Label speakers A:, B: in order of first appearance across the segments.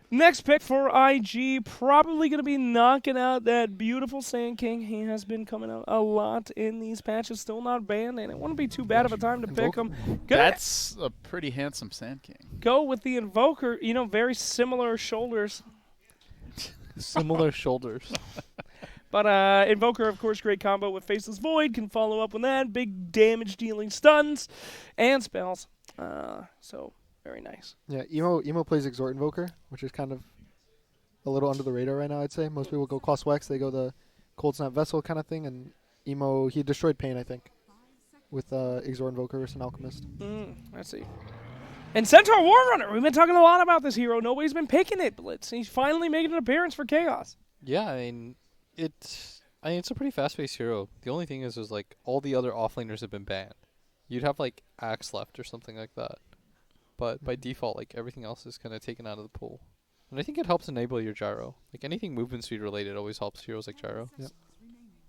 A: Next pick for IG, probably going to be knocking out that beautiful Sand King. He has been coming out a lot in these patches, still not banned, and it wouldn't be too bad of a time to pick him.
B: That's a pretty handsome Sand King.
A: Go with the Invoker, very similar shoulders.
C: Similar shoulders.
A: But Invoker, of course, great combo with Faceless Void, can follow up with that. Big damage dealing stuns and spells. So, very nice.
D: Yeah, Emo plays Exhort Invoker, which is kind of a little under the radar right now, I'd say. Most people go Cost Wax, they go the Cold Snap Vessel kind of thing, and Emo, he destroyed Pain, I think, with Exhort Invoker versus an Alchemist.
A: Let's see. And Centaur Warrunner, we've been talking a lot about this hero. Nobody's been picking it, Blitz. He's finally making an appearance for Chaos.
C: Yeah, I mean, it's a pretty fast-paced hero. The only thing is like all the other offlaners have been banned. You'd have like Axe left or something like that, but by default, like everything else is kind of taken out of the pool. And I think it helps enable your gyro. Like anything movement speed related always helps heroes like gyro.
D: Yep.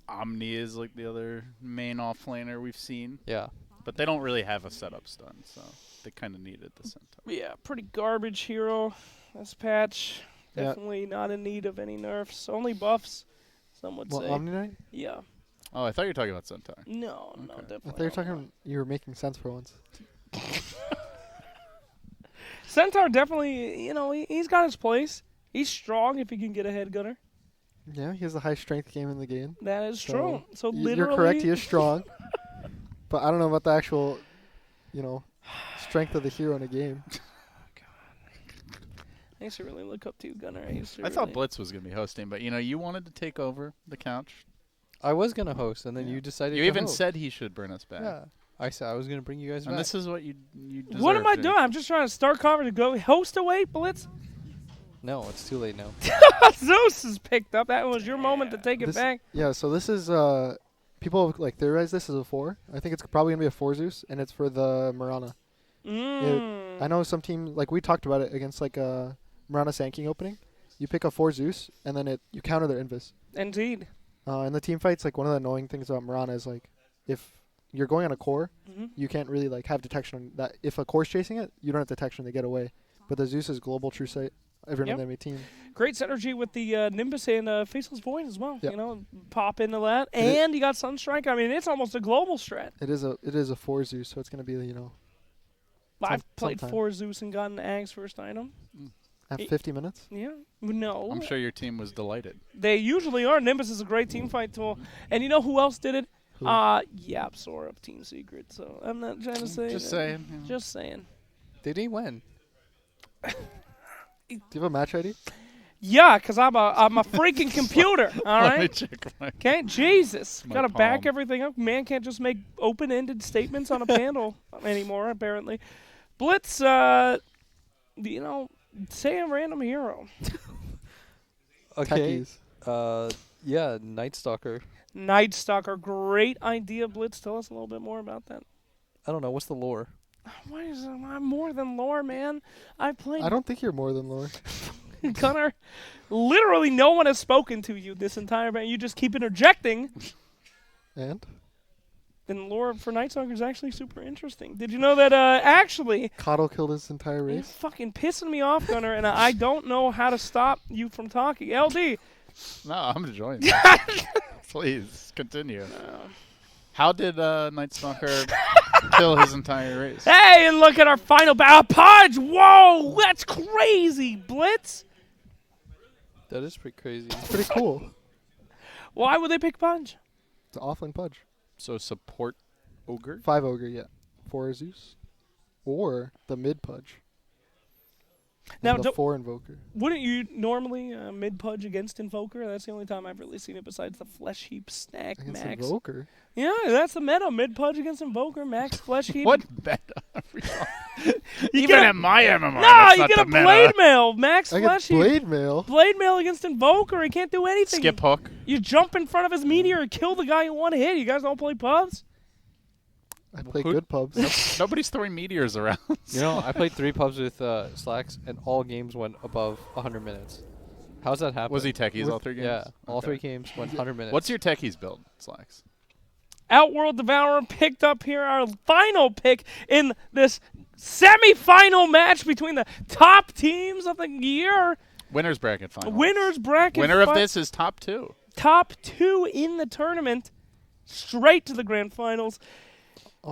B: Omni is like the other main offlaner we've seen.
C: Yeah.
B: But they don't really have a setup stun, so they kind of needed the Centaur.
A: Yeah, pretty garbage hero. This patch,
D: Yeah.
A: definitely not in need of any nerfs. Only buffs, some would
D: Well,
A: say.
D: Omni Knight?
A: Yeah.
B: Oh, I thought you were talking about Centaur.
A: No,
B: Okay.
A: definitely.
D: I thought you were talking, you were making sense for once.
A: Centaur definitely, he's got his place. He's strong if he can get a head gunner.
D: Yeah, he has the high strength game in the game.
A: That is
D: So,
A: true. So
D: You're
A: literally,
D: correct, he is strong. But I don't know about the actual, strength of the hero in a game.
A: I used to really look up to Gunner.
B: I thought Blitz was going to be hosting, but you wanted to take over the couch.
C: I was gonna host, and then
B: Yeah.
C: you decided.
B: You
C: to
B: even
C: host.
B: said he should bring us back.
C: Yeah. I said I was gonna bring you guys
B: And
C: back.
B: this is what you deserve.
A: What am I
B: Jake.
A: doing? I'm just trying to start cover to go host away, Blitz.
C: No, it's too late now.
A: Zeus is picked up. That was your moment to take it
D: This-
A: back.
D: Yeah, so this is, people have, theorize this as a 4. I think it's probably going to be a 4 Zeus, and it's for the Mirana. I know some teams, we talked about it against, Mirana Sand King opening. You pick a 4 Zeus, and then you counter their Invis.
A: Indeed.
D: In the team fights, one of the annoying things about Mirana is, if you're going on a core, you can't really, have detection on that. If a core's chasing it, you don't have detection, they get away. But the Zeus is global true sight. Everyone in the enemy team.
A: Great synergy with the Nimbus and Faceless Void as well.
D: Yep.
A: Pop into that. And you got Sunstrike. I mean, it's almost a global strat.
D: It is a 4 Zeus, so it's going to be,
A: I've played
D: sometime.
A: 4 Zeus and gotten Ag's first item.
D: at 50 minutes.
A: Yeah. No.
B: I'm sure your team was delighted.
A: They usually are. Nimbus is a great team fight tool. And you know who else did it?
D: Who?
A: Yapsor of Team Secret. So I'm not trying to say
B: Just
A: that.
B: saying.
A: Just saying.
C: Did he win?
D: Do you have a match ID?
A: Yeah, because I'm a freaking computer. All
B: Let me
A: right.
B: check my
A: Okay, Jesus.
B: My
A: Gotta back
B: palm.
A: everything up. Man can't just make open-ended statements on a panel anymore, apparently. Blitz, say a random hero.
C: Okay.
D: Techies.
C: Yeah, Night Stalker.
A: Night Stalker, great idea, Blitz. Tell us a little bit more about that.
C: I don't know. What's the lore?
A: Why is I'm more than lore, man? I played
D: I don't think you're more than lore.
A: Gunnar. Literally, no one has spoken to you this entire time. You just keep interjecting.
D: And?
A: And lore for Night Stalker is actually super interesting. Did you know that actually
D: Coddle killed his entire
A: you're
D: race.
A: fucking pissing me off, Gunnar, and I don't know how to stop you from talking. LD.
B: No, I'm enjoying it. Please, continue. How did Night Stalker kill his entire race?
A: Hey, and look at our final battle. Pudge! Whoa! That's crazy, Blitz!
C: That is pretty crazy.
D: It's pretty cool.
A: Why would they pick Pudge?
D: It's an offlane Pudge.
B: So support Ogre?
D: 5 Ogre, yeah. 4 Zeus. Or the mid Pudge.
A: Now,
D: And the 4 Invoker.
A: Wouldn't you normally mid-Pudge against Invoker? That's the only time I've really seen it besides the Flesh Heap stack
D: Against
A: max.
D: Invoker?
A: Yeah, that's the meta. Mid-Pudge against Invoker, max Flesh Heap.
B: What meta are we talking?
A: You
B: Even
A: get a-
B: at my MMR,
A: No,
B: that's
A: you
B: not
A: get
B: the
A: a
B: meta.
A: Blade Mail, max Flesh
D: Against
A: Heap.
D: Blade Mail?
A: Blade Mail against Invoker. He can't do anything.
B: Skip hook.
A: You jump in front of his meteor and kill the guy in one hit. You guys don't play pubs?
D: I play
B: Who-
D: good pubs.
B: Nobody's throwing meteors around.
C: You know, I played 3 pubs with Slacks, and all games went above 100 minutes. How's that happen?
B: Was he techies all 3 games?
C: Yeah, all
B: Okay.
C: 3 games went 100 minutes.
B: What's your techies build, Slacks?
A: Outworld Devourer picked up here our final pick in this semi-final match between the top teams of the year.
B: Winners bracket final.
A: Winners bracket.
B: Winner of this is top 2.
A: Top 2 in the tournament, straight to the grand finals.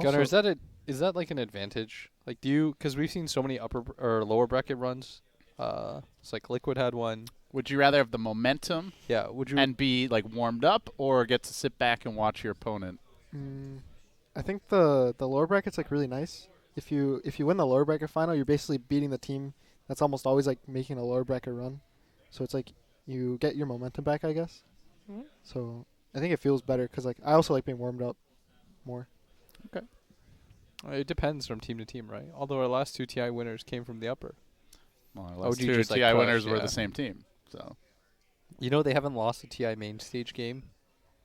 C: Gunnar, is that like an advantage? Like, do you, because we've seen so many upper or lower bracket runs. It's like Liquid had one.
B: Would you rather have the momentum
C: Yeah. Would you?
B: and be like warmed up, or get to sit back and watch your opponent?
D: I think the lower bracket's like really nice. If you win the lower bracket final, you're basically beating the team that's almost always like making a lower bracket run. So it's like you get your momentum back, I guess. So I think it feels better because like I also like being warmed up more.
C: It depends from team to team, right? Although our last 2 TI winners came from the upper.
B: Well, our
C: Oh,
B: last
C: you
B: 2
C: just,
B: TI
C: like,
B: winners
C: crushed,
B: were
C: yeah.
B: the same team. So
C: You know they haven't lost a TI main stage game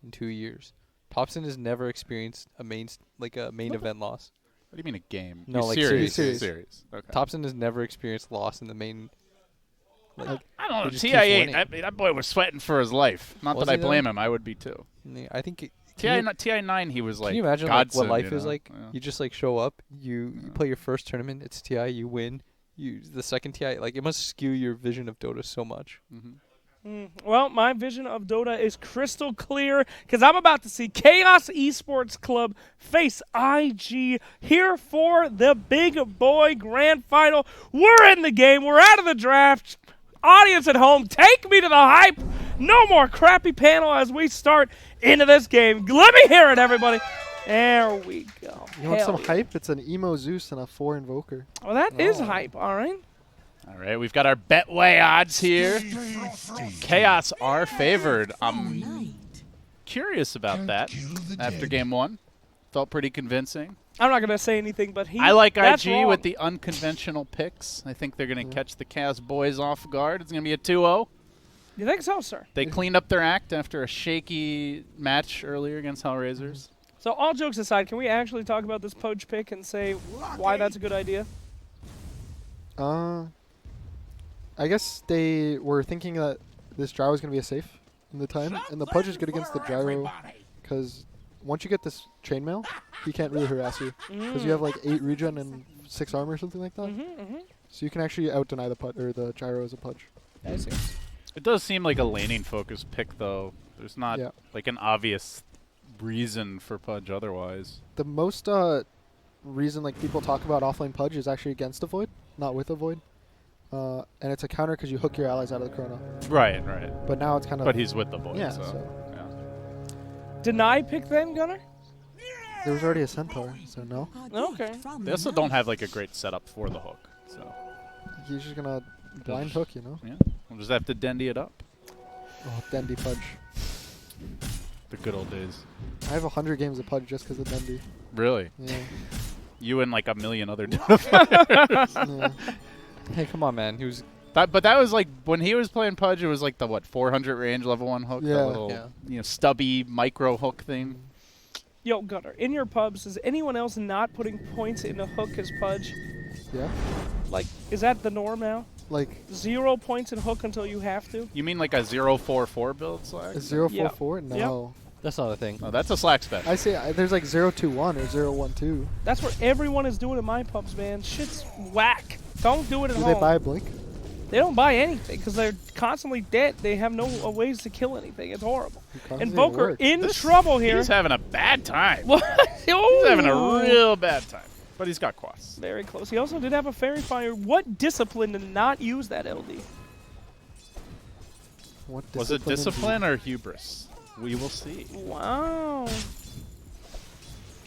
C: in 2 years. Topson has never experienced a main event loss.
B: what do you mean a game?
C: No,
B: Your
C: like
B: series.
D: series.
B: Okay.
C: Topson has never experienced loss in the main.
B: I
C: They
B: don't know.
C: just
B: TI
C: keep
B: 8.
C: winning.
B: That boy was sweating for his life. Not
C: Was
B: that I
C: he, though?
B: blame him. I would be too.
C: I think.
B: TI 9. He was like.
C: Can you imagine like,
B: godsend,
C: what life
B: you
C: is
B: know?
C: like?
B: Yeah.
C: You just like show up, you play your first tournament, it's TI, you win. The second TI, like it must skew your vision of Dota so much.
A: Well, my vision of Dota is crystal clear because I'm about to see Chaos Esports Club face IG here for the big boy grand final. We're in the game. We're out of the draft. Audience at home, take me to the hype. No more crappy panel as we start into this game. Let me hear it, everybody. There we go.
D: You want some
A: Hell yeah.
D: hype? It's an emo Zeus and a 4 invoker.
A: Well, that is hype, all right.
B: All right, we've got our Betway odds here. Chaos are favored. I'm curious about that after game 1. Felt pretty convincing.
A: I'm not going to say anything, but
B: I like
A: that's
B: IG
A: wrong.
B: with the unconventional picks. I think they're going to catch the Chaos boys off guard. It's going to be a 2-0.
A: You think so, sir?
B: They cleaned up their act after a shaky match earlier against Hellraisers.
A: So all jokes aside, can we actually talk about this Poach pick and say why that's a good idea?
D: I guess they were thinking that this gyro is going to be a safe in the time, and the Pudge is good against the gyro because once you get this chainmail, he can't really harass you because you have like 8 regen and 6 armor or something like that. So you can actually out-deny the gyro as a Pudge.
A: I see.
B: It does seem like a laning focused pick, though. There's not like an obvious reason for Pudge otherwise.
D: The most reason like people talk about offlane Pudge is actually against a Void, not with a Void. And it's a counter because you hook your allies out of the Chrono.
B: Right, right.
D: But now it's kind of...
B: But he's with the boys,
D: Yeah,
B: so.
D: so-
B: Yeah.
A: Deny pick then, Gunnar?
D: There was already a Centaur, so no.
A: Okay.
B: They also don't have like a great setup for the hook, so
D: He's just going to blind hook, you know?
B: yeah, we'll just have to dendy it up.
D: Oh, Dendy Pudge.
B: The good old days.
D: I have 100 games of Pudge just because of Dendy.
B: Really?
D: Yeah.
B: You and like a million other Dota
D: Yeah.
C: Hey, come on, man. He was.
B: But that was like when he was playing Pudge. It was like the 400 range level 1 hook.
D: Yeah.
B: That little stubby micro hook thing.
A: Yo, Gunnar, in your pubs, is anyone else not putting points into hook as Pudge?
D: Yeah.
A: Like, is that the norm now?
D: Like
A: 0 points in hook until you have to?
B: You mean like a 0-4-4 build Slack?
D: a 0-4-4?
A: Yeah.
D: No.
C: That's not a thing.
B: No, that's a Slack spec.
D: I say there's like 0-2-1 or 0-1-2.
A: That's what everyone is doing in my pubs, man. Shit's whack. Don't do it at
D: Do
A: home.
D: they buy a Blink?
A: They don't buy anything because they're constantly dead. They have no ways to kill anything. It's horrible.
D: Because
A: Invoker in trouble here.
B: He's having a bad time.
A: What?
B: He's having a real bad time. But he's got quests.
A: Very close. He also did have a Fairy Fire. What discipline to not use that LD?
D: What
B: Was it
D: discipline
B: discipline or hubris? We will see.
A: Wow.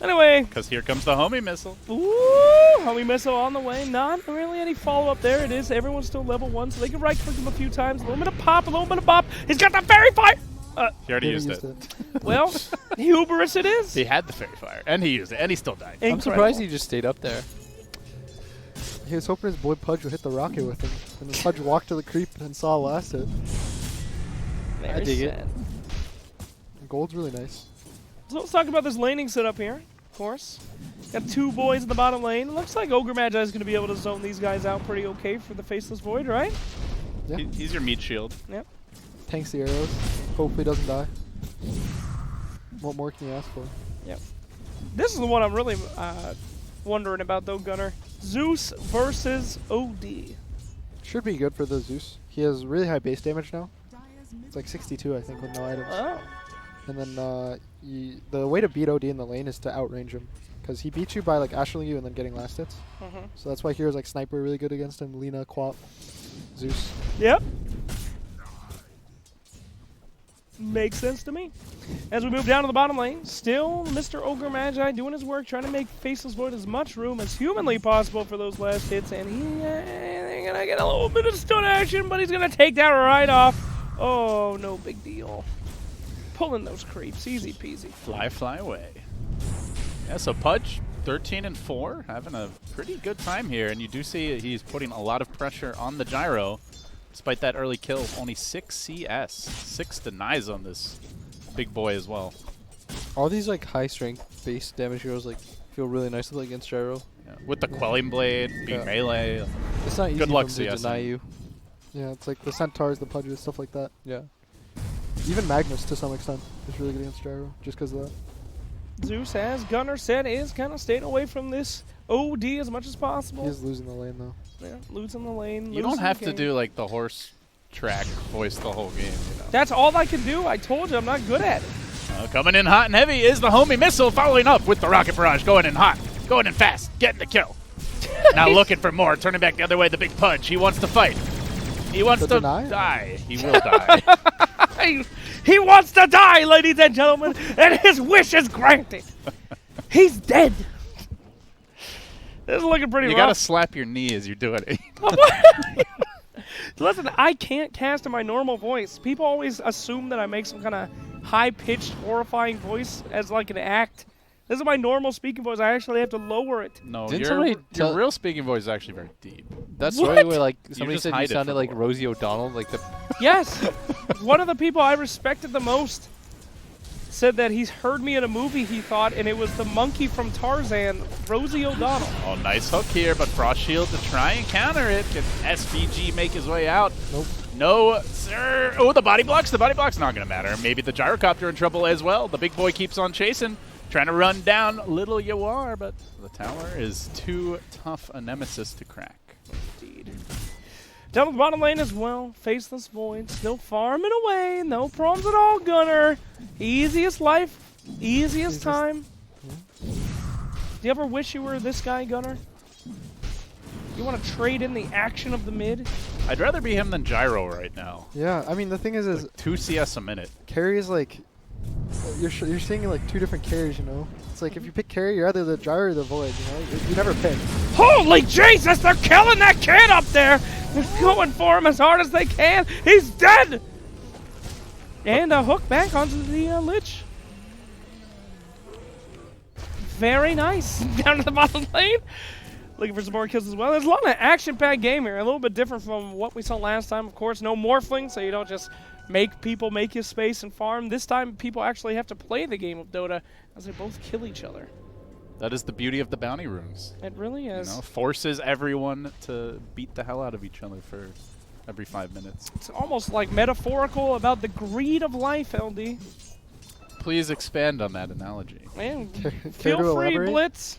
A: Anyway,
B: Because here comes the homie missile.
A: ooh, homie missile on the way. Not really any follow-up there. It is. Everyone's still level 1, so they can right-click him a few times. A little bit of pop, a little bit of bop. He's got the Fairy Fire!
B: He already
D: Didn't
B: used
D: use
B: it.
A: Well, hubris it is.
B: He had the fairy fire, and he used it, and he still died.
C: I'm
A: Incredible.
C: surprised he just stayed up there.
D: He was hoping his boy Pudge would hit the rocket with him. And then Pudge walked to the creep and saw last hit.
A: Very
C: I dig it.
A: sad.
D: Gold's really nice.
A: So let's talk about this laning setup here, of course. Got 2 boys in the bottom lane. Looks like Ogre Magi is going to be able to zone these guys out pretty okay for the Faceless Void, right?
D: Yeah.
B: He's your meat shield.
A: Yep.
D: Tanks the arrows. Hopefully doesn't die. What more can you ask for?
A: Yep. This is the one I'm really wondering about, though, Gunnar. Zeus versus OD.
D: Should be good for the Zeus. He has really high base damage now. It's like 62, I think, with no items.
A: Oh.
D: And then the way to beat OD in the lane is to outrange him. Because he beats you by like ashling you and then getting last hits. So that's why heroes like Sniper are really good against him. Lina, Quap, Zeus.
A: Yep. Makes sense to me. As we move down to the bottom lane, still Mr. Ogre Magi doing his work, trying to make Faceless Void as much room as humanly possible for those last hits, and he's gonna get a little bit of stun action, but he's gonna take that right off. Oh, no big deal. Pulling those creeps, easy peasy.
B: Fly away. Yeah, so Pudge, 13 and 4, having a pretty good time here, and you do see he's putting a lot of pressure on the gyro. Despite that early kill, only 6 CS, 6 denies on this big boy as well.
C: All these like high strength base damage heroes like feel really nice to play against gyro.
B: Yeah, with the Quelling Blade, being melee.
C: It's not easy
B: Good luck
C: for them to
B: CSing.
C: deny you.
D: Yeah, it's like the Centaurs, the Pudges, stuff like that.
C: Yeah.
D: Even Magnus, to some extent, is really good against Gyro, just because of that.
A: Zeus, as Gunnar said, is kind of staying away from this OD as much as possible.
D: He is losing the lane, though.
A: Yeah, losing the lane.
B: You don't have to do like the horse track voice the whole game, you know.
A: That's all I can do. I told you I'm not good at it.
B: Coming in hot and heavy is the homie missile, following up with the rocket barrage, going in hot, going in fast, getting the kill. Now looking for more, turning back the other way, the big Pudge. He wants to fight. He wants to
D: deny?
B: die. He will die.
A: He wants to die, ladies and gentlemen, and his wish is granted. He's dead. This is looking pretty
B: You
A: rough.
B: gotta slap your knee as you're doing it.
A: Listen, I can't cast in my normal voice. People always assume that I make some kind of high-pitched, horrifying voice as like an act. This is my normal speaking voice. I actually have to lower it.
B: No,
C: Didn't
B: your
C: somebody
B: your real speaking voice is actually very deep.
C: That
A: What?
C: story where like somebody
B: just
C: said you
B: hide it
C: sounded
B: from
C: like
B: the
C: Rosie O'Donnell, like the
A: Yes. One of the people I respected the most said that he's heard me in a movie, he thought, and it was the monkey from Tarzan, Rosie O'Donnell.
B: Oh, nice hook here, but Frost Shield to try and counter it. Can SVG make his way out?
D: Nope.
B: No, sir. Oh, the body blocks. The body block's not going to matter. Maybe the gyrocopter in trouble as well. The big boy keeps on chasing, trying to run down little you are, but the tower is too tough a nemesis to crack.
A: Indeed. Down to the bottom lane as well. Faceless Void. Still farming away. No problems at all, Gunnar. Easiest life. Easiest time. Do you ever wish you were this guy, Gunnar? You want to trade in the action of the mid?
B: I'd rather be him than Gyro right now.
D: Yeah, I mean, the thing is
B: Like 2 CS a minute.
D: carry is like, you're seeing like two different carries, you know? It's like if you pick carry, you're either the Gyro or the Void, you know? You never pick.
A: Holy Jesus, they're killing that kid up there! They're going for him as hard as they can. He's dead! And a hook back onto the Lich. Very nice. Down to the bottom lane. Looking for some more kills as well. There's a lot of action-packed game here. A little bit different from what we saw last time. Of course, no morphling, so you don't just make people make you space and farm. This time, people actually have to play the game of Dota as they both kill each other.
B: That is the beauty of the bounty rooms.
A: It really is.
B: You know, forces everyone to beat the hell out of each other for every 5 minutes.
A: It's almost like metaphorical about the greed of life, LD.
B: Please expand on that analogy.
A: Man,
D: Care
A: feel
D: to
A: free,
D: elaborate?
A: Blitz.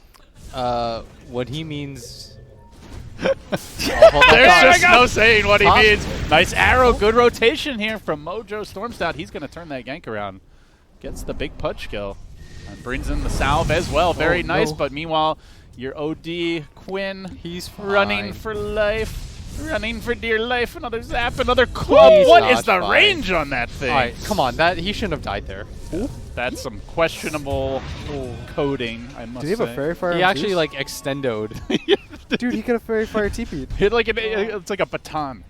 C: what he means.
B: There's just no saying what he
C: Huh?
B: means. Nice arrow, good rotation here from Mojo Stormstout. He's going to turn that gank around. Gets the big Pudge kill. And brings in the salve as well. Very
D: Oh,
B: nice,
D: no.
B: but meanwhile, your OD, Quinn,
C: He's
B: running
C: fine.
B: for life. Running for dear life. Another zap, another club.
C: He's
B: What
C: not
B: is the
C: fine.
B: range on that thing?
C: All right, come on, that he shouldn't have died there.
B: That's some questionable coding, I must
D: Did he have a
B: say.
D: Fairy Fire
C: He
D: on
C: actually
D: Zeus?
C: like extendoed.
D: Dude, he could have Fairy Fire TP'd.
B: Hit like it's like a baton.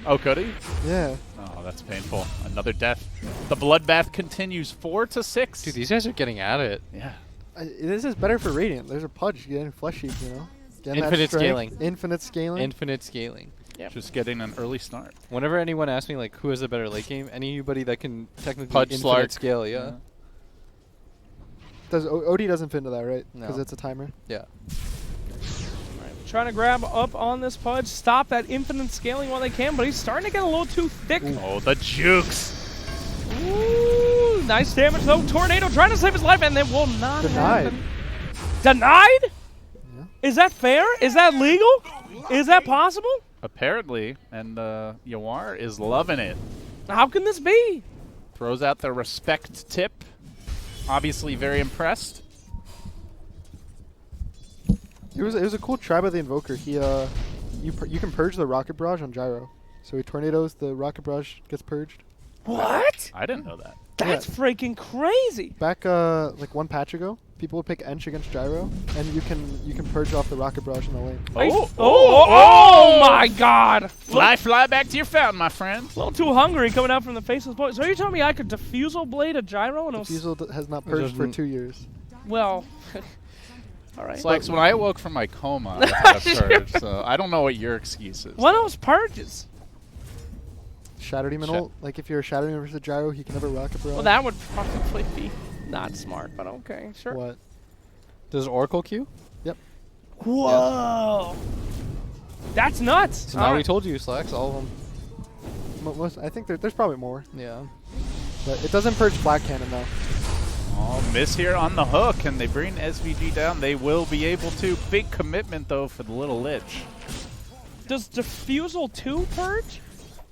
B: Oh, could he?
D: Yeah.
B: Oh, that's painful. Another death. The bloodbath continues 4 to 6.
C: Dude, these guys are getting at it.
B: Yeah.
D: This is better for Radiant. There's a Pudge getting flesh heap, you know? Getting that
C: Infinite
D: strength,
C: scaling.
D: Infinite scaling.
C: Infinite scaling.
A: Yep.
B: Just getting an early start.
C: Whenever anyone asks me like who has a better late game, anybody that can technically
B: Pudge
C: infinite
B: Slark.
C: scale, yeah.
D: OD doesn't fit into that, right?
C: No.
D: Because it's a timer.
C: Yeah.
A: Trying to grab up on this Pudge, stop that infinite scaling while they can, but he's starting to get a little too thick.
B: Oh, the jukes.
A: Ooh, Nice damage, though. Tornado trying to save his life, and it will not
D: Denied.
A: happen. Denied?
D: Yeah.
A: Is that fair? Is that legal? Is that possible?
B: Apparently, and Yawar is loving it.
A: How can this be?
B: Throws out the respect tip. Obviously very impressed.
D: It was a cool try by the Invoker. He you can purge the Rocket Barrage on Gyro. So he tornadoes, the Rocket Barrage gets purged.
A: What?
B: I didn't know that.
A: That's freaking crazy.
D: Back like one patch ago, people would pick Ench against Gyro, and you can purge off the Rocket Barrage in the lane.
A: Oh my God.
B: Fly back to your fountain, my friend.
A: A little too hungry coming out from the faceless boy. So are you telling me I could diffusal blade a gyro? And
D: Defusal has not purged for 2 years.
A: well, all right.
B: Slacks, when I awoke from my coma, I had a purge, so I don't know what your excuse is.
A: What else purges?
D: Shadow Demon ult. Like if you're a Shadow Demon versus Gyro, he can never Rocket Barrage.
A: Well, that would probably be not smart, but okay, sure.
D: What?
C: Does Oracle Q?
A: Whoa. That's nuts.
C: So now we told you, Slacks, all of them.
D: Most, I think there's probably more,
C: Yeah.
D: but it doesn't purge Black Cannon though.
B: Oh, miss here on the hook, and they bring SVG down. They will be able to. Big commitment, though, for the little Lich.
A: Does Diffusal 2 purge?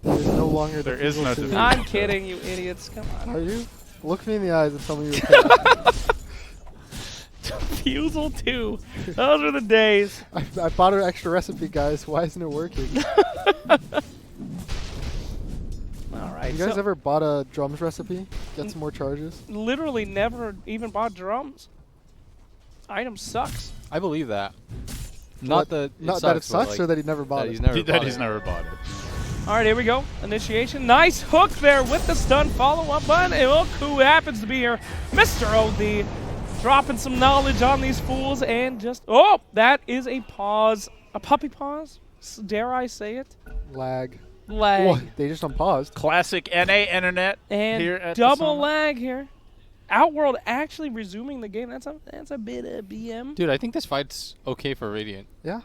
D: There's no longer
B: There is no
D: Defusal 2.
B: Defusal.
A: I'm kidding, you idiots. Come on.
D: Are you? Look me in the eyes and tell me you're kidding.
A: Diffusal 2. Those are the days.
D: I bought an extra recipe, guys. Why isn't it working?
A: All right.
D: You guys
A: so
D: ever bought a drums recipe? Get some more charges?
A: literally never even bought drums. Item sucks.
C: I believe that. Not that
D: Not
C: it
D: that it
C: sucks, but,
D: sucks
C: like,
D: or that he never bought
C: that
D: it.
C: he's never
B: That
C: bought
B: he's
C: it.
B: never bought it.
A: All right, here we go. Initiation. Nice hook there with the stun follow-up button. And look who happens to be here. Mr. OD. Dropping some knowledge on these fools and just... Oh, that is a pause. A puppy pause? Dare I say it?
D: Lag.
A: Lag.
D: What? They just unpaused.
B: Classic NA internet
A: And
B: here at
A: double
B: the
A: lag here. Outworld actually resuming the game. That's a bit of BM.
C: Dude, I think this fight's okay for Radiant.
D: Yeah.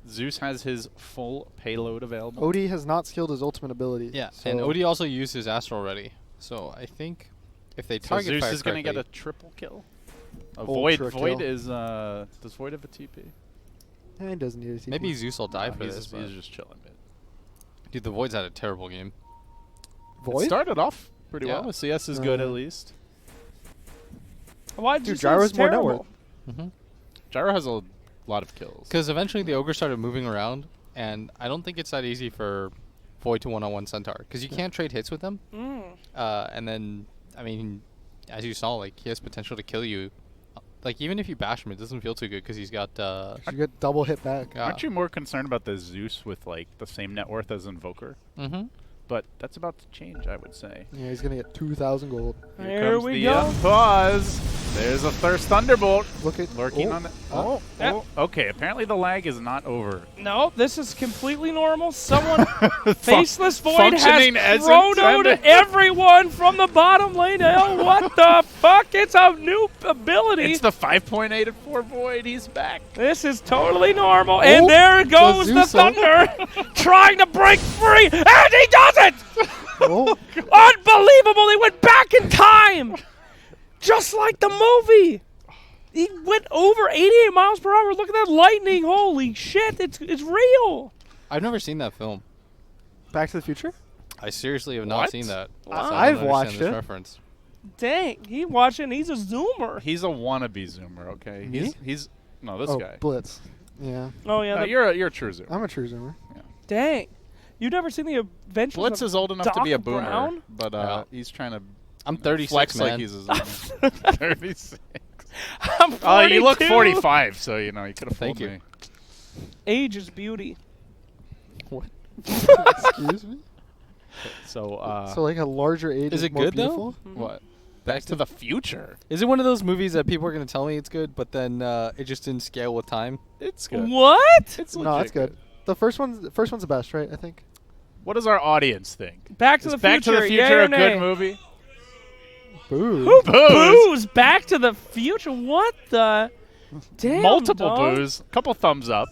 B: Zeus has his full payload available.
D: OD has not skilled his ultimate ability.
C: Yeah,
D: so
C: and OD also used his Astral already. So I think if they
B: So
C: target
B: Zeus
C: fire
B: is going to get a
C: correctly-
B: triple kill. A
D: Ultra
B: Void
D: kill.
B: is, does Void have a TP?
D: Yeah, he doesn't need a TP.
C: Maybe Zeus will die
B: No,
C: for
B: he's,
C: this.
B: he's
C: But
B: just chilling, man.
C: dude, the Void's had a terrible game.
D: Void?
B: It started off pretty
C: Yeah.
B: well. The CS is good at least.
A: Why did
D: Dude,
A: you say
D: Gyro's
A: it's
D: more
A: terrible?
D: network.
C: Mm-hmm.
B: Gyro has a lot of kills.
C: Because eventually the Ogre started moving around, and I don't think it's that easy for Void to one-on-one Centaur. Because you can't trade hits with them.
A: Mm.
C: And then, I mean, as you saw, like, he has potential to kill you. Like, even if you bash him, it doesn't feel too good because he's got...
D: You get double hit back.
C: Yeah.
B: Aren't you more concerned about the Zeus with, like, the same net worth as Invoker?
C: Mm-hmm.
B: But that's about to change, I would say.
D: Yeah, he's gonna get 2,000 gold.
A: Here
B: comes
A: we
B: the
A: go.
B: pause. There's a Thirst Thunderbolt
D: Look at
B: lurking on the... Oh,
A: Yep.
B: okay. Apparently the lag is not over.
A: No, this is completely normal. Someone Faceless Void
B: functioning
A: has
B: as
A: chronoed
B: intended.
A: everyone from the bottom lane. Hell, what the fuck? It's a new ability.
B: It's the 5.8 at 4 Void. He's back.
A: This is totally normal. And there goes the
D: Bazoosa.
A: Thunder trying to break free. And he does it!
D: Oh,
A: Unbelievable. He went back in time. Just like the movie. He went over 88 miles per hour. Look at that lightning. Holy shit. It's real.
C: I've never seen that film.
D: Back to the Future?
C: I seriously have not
B: What?
C: seen that.
A: Wow.
C: So I
D: I've
C: don't
D: watched
C: understand this
D: it.
C: reference.
A: Dang. He watching. He's a zoomer.
B: He's a wannabe Zoomer, okay?
D: Me?
B: He's no, this
D: oh,
B: guy.
D: Blitz. Yeah.
A: Oh, yeah.
B: No, you're a true Zoomer.
D: I'm a true zoomer.
A: Dang. You've never seen the Adventures
B: Blitz
A: of
B: is old enough to
A: Doc
B: be a boomer,
A: Brown?
B: but
C: Yeah.
B: he's trying to
C: I'm 36,
B: flex
C: man.
B: like he's a Zoomer. 36.
A: I'm 42.
B: Oh, you look 45, so you know you could have
C: Thank
B: fooled
C: you.
B: me.
A: Age is beauty.
D: Excuse me?
B: So,
D: So like a larger age
C: Is
D: is
C: it
D: more
C: good, though?
D: beautiful?
B: what? Back to the Future.
C: Is it one of those movies that people are going to tell me it's good, but then it just didn't scale with time?
B: It's good.
A: What?
B: It's
D: No,
B: legit
D: it's good. The first one's the best, right? I think.
B: What does our audience think?
A: Back to
B: Is
A: the
B: Back
A: Future.
B: to the Future
A: yay or
B: a
A: nay?
B: good movie?
D: Boo.
A: Who
B: Booze.
A: boos Back to the Future? What the? Damn,
B: Multiple
A: dog.
B: boos. Couple thumbs up.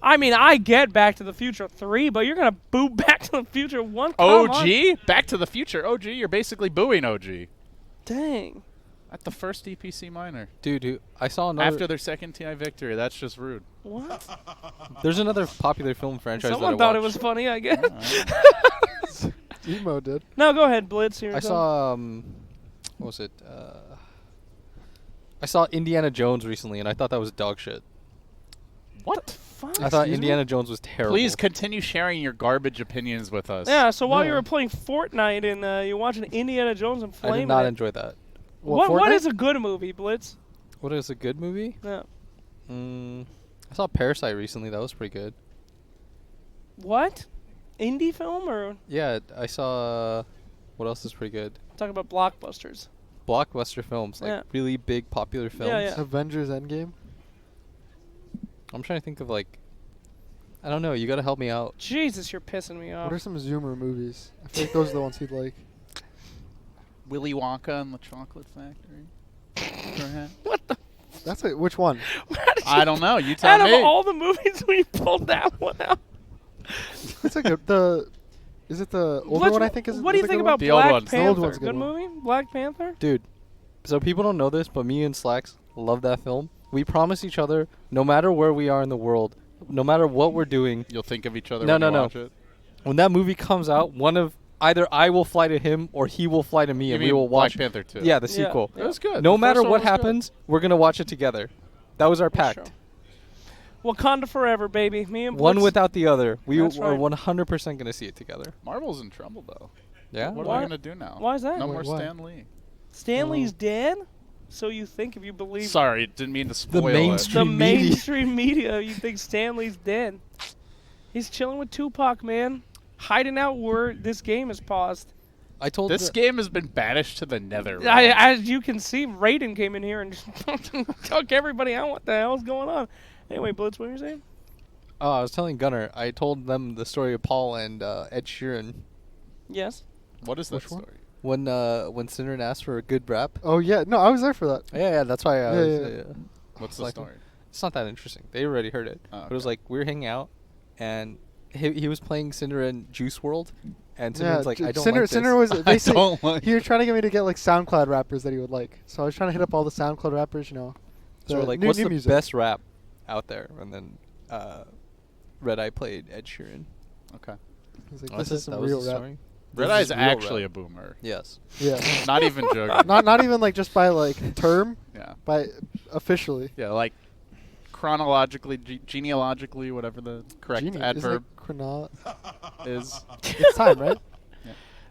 A: I mean, I get Back to the Future 3, but you're gonna boo Back to the Future 1. Come on.
B: OG? Back to the Future. OG? You're basically booing OG.
A: Dang.
B: At the first EPC minor.
C: Dude, I saw another.
B: After their second TI victory. That's just rude.
A: What?
C: There's another popular film franchise.
A: Someone
C: that I
A: thought it was
C: watched.
A: funny, I guess.
B: Alright.
D: Emo did.
A: No, go ahead, Blitz. Here
C: I saw what was it? I saw Indiana Jones recently, and I thought that was dog shit.
A: What the fuck?
C: I thought
D: Excuse me?
C: Indiana Jones was terrible.
B: Please continue sharing your garbage opinions with us.
A: Yeah, so while you
D: No.
A: were playing Fortnite and you're watching Indiana Jones and
C: I
A: Flaming
C: did not
A: it,
C: enjoy that.
A: what
D: Fortnite?
A: is a good movie, Blitz?
C: What is a good movie?
A: Yeah.
C: I saw Parasite recently. That was pretty good.
A: What? Indie film or
C: Yeah, I saw. What else is pretty good?
A: talking about blockbusters?
C: Blockbuster films, like
A: Yeah.
C: really big popular films.
A: Yeah.
D: Avengers Endgame.
C: I'm trying to think of like. I don't know. You gotta help me out.
A: Jesus, you're pissing me
D: What
A: off.
D: are some Zoomer movies? I feel like those are the ones he'd like.
B: Willy Wonka and the Chocolate Factory. Perhaps.
A: What the?
D: That's it. Which one?
A: How did
B: I
A: you-
B: don't know. You tell
A: Out of
B: me.
A: all the movies, we pulled that one out.
D: That's like Is it the older
A: Blitz,
D: one? I think is.
A: What do you
D: is the
A: think
D: good
A: about
B: The old
A: Black
B: ones.
D: The old
A: Panther?
D: one's a
A: Good
D: good one.
A: movie, Black Panther.
C: Dude, so people don't know this, but me and Slacks love that film. We promise each other, no matter where we are in the world, no matter what we're doing,
B: You'll think of each other
C: No,
B: when
C: no,
B: you
C: no.
B: watch it.
C: when that movie comes out, either I will fly to him or he will fly to me,
B: You
C: and we
B: mean
C: will
B: Black
C: watch.
B: Panther 2.
C: Yeah, the
A: Yeah.
C: sequel.
B: It was good.
C: No
B: The
C: matter
B: first one
C: what
B: was good.
C: happens, we're gonna watch it together. That was our pact.
A: Sure. Wakanda forever, baby. Me and
C: One
A: Blitz.
C: without the other. We
A: That's
C: are
A: right.
C: 100% gonna see it together.
B: Marvel's in trouble, though.
C: Yeah.
B: What
A: Why-
B: are we going to do now?
A: Why is that?
B: No
D: Wait,
B: more
D: why?
B: Stan Lee.
A: Stanley's dead. So you think if you believe
B: Sorry, didn't mean to spoil
A: the
C: mainstream media.
A: mainstream media, you think Stanley's dead? He's chilling with Tupac, man, hiding out where this game is paused.
C: I told
B: This
C: the-
B: game has been banished to the nether.
A: As you can see, Raiden came in here and just took everybody out. What the hell's going on? Anyway, Blitz, what were you saying?
C: Oh, I was telling Gunnar. I told them the story of Paul and Ed Sheeran
A: Yes.
B: What is that
D: Which one?
B: story?
C: when Cinnamon asked for a good rap.
D: Oh yeah, no, I was there for that.
C: Yeah, that's why I
D: Yeah,
C: was.
D: yeah.
B: What's the
C: Like-
B: story?
C: It's not that interesting. They already heard it.
B: Oh,
C: But it was
B: okay.
C: like we were hanging out, and he was playing Cinder in Juice World, and
D: Yeah,
C: Cinder's like, I don't
D: Cinder,
C: like this.
D: Cinder was
B: I
D: basically
B: don't like.
D: he was trying to get me to get like SoundCloud rappers that he would like. So I was trying to hit up all the SoundCloud rappers, you know.
C: So we're
D: the
C: like,
D: new-
C: what's
D: new
C: the
D: music.
C: best rap out there? And then Red Eye played Ed Sheeran.
B: Okay.
D: He's like,
C: That's
D: this
C: it.
D: is some
C: That was
D: real
C: the
D: rap.
C: story.
B: Red
C: This
B: Eye's
C: is real
B: actually a
C: rap.
B: boomer.
C: Yes.
D: Yeah.
B: Not even joking.
D: not even like just by like term,
B: Yeah.
D: by officially.
B: Yeah, like chronologically, genealogically, whatever the correct
D: Genius.
B: adverb
D: Isn't it
B: is.
D: it's time, right?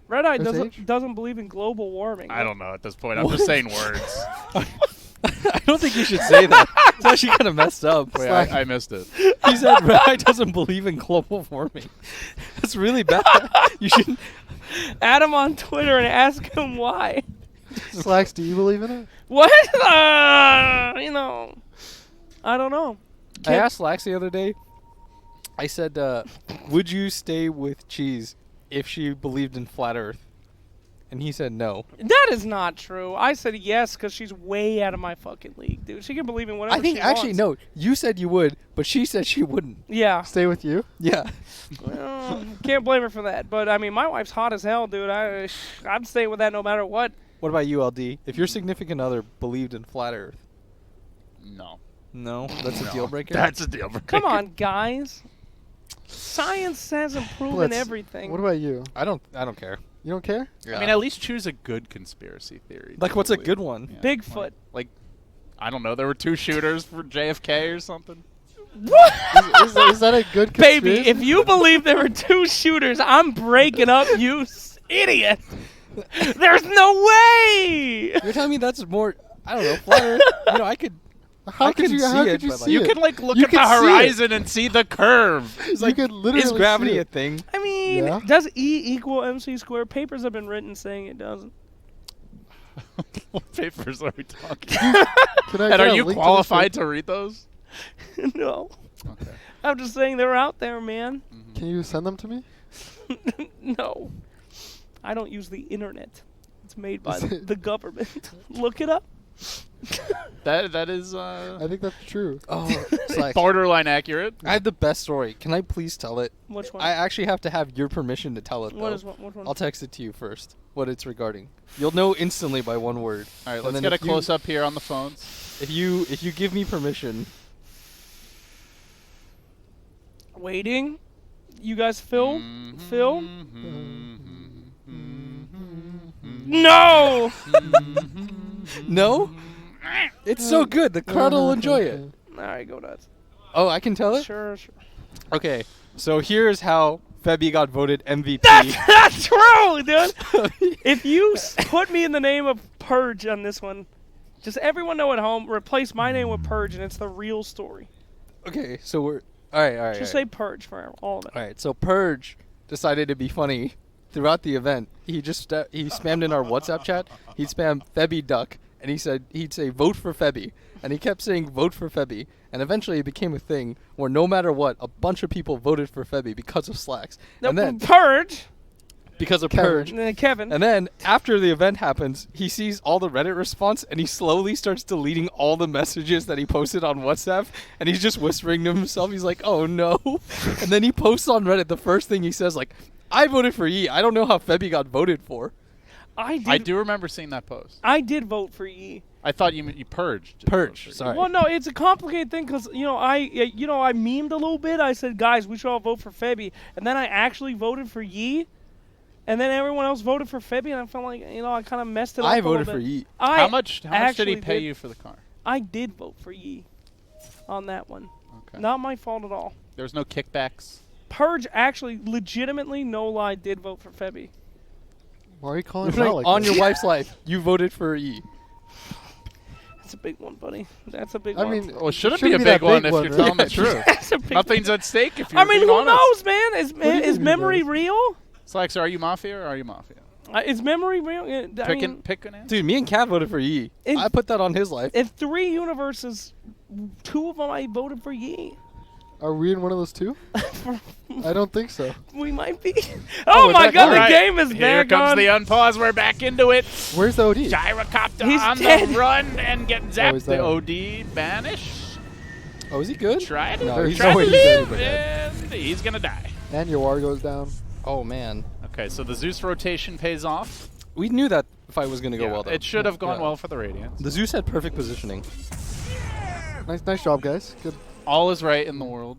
A: Red Eye
D: First age?
A: doesn't believe in global warming.
B: I don't know at this point. I'm just saying words.
C: I don't think you should say that. It's actually kind of messed up.
B: Wait,
D: Slack.
B: I missed it.
C: He said Red Eye doesn't believe in global warming. That's really bad. You should.
A: Add him on Twitter and ask him why.
D: Slacks, do you believe in it?
A: What? I don't know.
C: I asked Lax the other day. I said, "Would you stay with Cheese if she believed in flat Earth?" And he said no.
A: That is not true. I said yes because she's way out of my fucking league, dude. She can believe in whatever
C: I think
A: she
C: actually
A: wants.
C: no. You said you would, but she said she wouldn't.
A: Yeah.
D: Stay with you?
C: Yeah.
A: Well, can't blame her for that. But, I mean, my wife's hot as hell, dude. I'm staying with that no matter what.
C: What about you, LD? If your significant other believed in flat Earth,
B: No.
C: no, that's a
B: No.
C: deal breaker.
B: That's a deal breaker.
A: Come on, guys. Science hasn't proven
D: Blitz,
A: everything.
D: What about you?
C: I don't care.
D: You don't care?
B: I mean, at least choose a good conspiracy theory.
C: Like, what's a
B: believe.
C: good one?
B: Yeah.
A: Bigfoot.
B: Like, I don't know. There were 2 shooters for JFK or something.
A: What?
D: Is that a good
A: Baby,
D: conspiracy?
A: if you believe there were 2 shooters, I'm breaking up, you idiot. There's no way.
C: You're telling me that's more? I don't know. Flat Earth. You know, I could.
D: How
C: I
D: could
C: can
D: you?
C: see
D: How
C: it,
D: could you
C: but, like-
D: see
B: You
D: it?
B: can like look
D: You
B: at the
D: can see it.
B: horizon and see the curve.
D: You could literally
C: Is gravity
D: see
C: a
D: it.
C: thing?
A: I mean,
D: Yeah.
A: does E equal MC squared? Papers have been written saying it doesn't.
B: What papers are we talking?
D: Can I
B: And
D: get
B: are
D: a
B: you
D: link to this
B: qualified
D: paper?
B: to read those?
A: No.
B: Okay.
A: I'm just saying they're out there, man.
D: Can you send them to me?
A: No. I don't use the internet. It's made by
D: Is it-
A: the government. Look it up.
B: That is
D: I think that's true.
C: Oh, Slack.
B: borderline accurate.
C: I have the best story. Can I please tell it?
A: Which one?
C: I actually have to have your permission to tell it, though.
A: Which one?
C: I'll text it to you first, what it's regarding. You'll know instantly by one word.
B: All right,
C: And
B: let's
C: then
B: get a
C: if you-
B: close-up here on the phones.
C: If you give me permission,
A: Waiting. You guys Phil? Phil? No!
C: no? It's so good. The crowd will enjoy it.
A: Alright, go nuts.
C: Oh, I can tell it?
A: Sure.
C: Okay, so here's how Febby got voted MVP.
A: That's true, dude! If you put me in the name of Purge on this one, just everyone know at home, replace my name with Purge, and it's the real story.
C: Okay, so we're... Alright.
A: Just say Purge for all of it.
C: Alright, so Purge decided to be funny throughout the event. He just he spammed in our WhatsApp chat. He'd spam Febby Duck, and he'd say vote for Febby, and he kept saying vote for Febby, and eventually it became a thing where no matter what, a bunch of people voted for Febby because of Slacks, and then
A: Purge,
C: because of
D: Kevin.
C: Purge.
A: and then Kevin.
C: And then, after the event happens, he sees all the Reddit response, and he slowly starts deleting all the messages that he posted on WhatsApp, and he's just whispering to himself, he's like, oh no. And then he posts on Reddit, the first thing he says, like, I voted for Yi. I don't know how Febby got voted for.
B: I do remember seeing that post.
A: I did vote for Yi.
B: I thought you purged.
C: Purge, sorry.
A: Well, no, it's a complicated thing because I memed a little bit. I said, guys, we should all vote for Febby, and then I actually voted for Yi, and then everyone else voted for Febby, and I felt like I kind of messed it up.
C: I
A: a little
C: voted
A: bit.
C: for Yi.
B: How much did he
A: actually
B: pay
A: did.
B: you for the car?
A: I did vote for Yi on that one.
B: Okay.
A: Not my fault at all.
B: There was no kickbacks.
A: Purge actually, legitimately, no lie, did vote for Febby.
D: Why are you calling
C: You're
D: it out
C: putting
D: like
C: on
D: this?
C: your wife's life, you voted for Yi.
A: That's a big one, buddy. That's a big
D: I
A: one.
D: mean,
B: Well, it shouldn't
D: shouldn't
B: be a
D: that
B: big one
D: big
B: if
D: one,
B: you're
D: right?
B: telling the truth.
A: That's a big
B: Nothing's at stake if you're
A: I mean,
B: being
A: who
B: honest.
A: knows, man?
D: do you
A: Is
D: mean
A: memory
D: who knows?
A: real?
B: Slacks, are you Mafia or are you Mafia?
A: Is memory real?
B: Pick an answer.
C: Dude, me and Kat voted for Yi.
A: If-
C: I put that on his life.
A: If 3 universes, 2 of them I voted for Yi.
D: Are we in one of those two? I don't think so.
A: We might be. Oh
C: we're
A: my
C: back
A: god,
C: on.
A: the
B: All right,
A: game is
B: Here
A: back
B: comes
A: on.
B: the unpause. We're back into it.
D: Where's the OD?
B: Gyrocopter
A: He's
B: on
A: dead.
B: the run and getting zapped.
D: he's
B: The
D: there.
B: OD banish.
C: Oh, is he good?
B: Try to,
C: No, he's
B: try to
C: always
B: live,
C: dead.
B: and he's going to die.
D: And your war goes down.
C: Oh, man.
B: Okay, so the Zeus rotation pays off.
C: We knew that fight was going to go well, though.
B: It should have gone
C: Yeah.
B: well for the Radiants.
C: The Zeus had perfect positioning.
D: Nice job, guys. Good.
B: All is right in the world.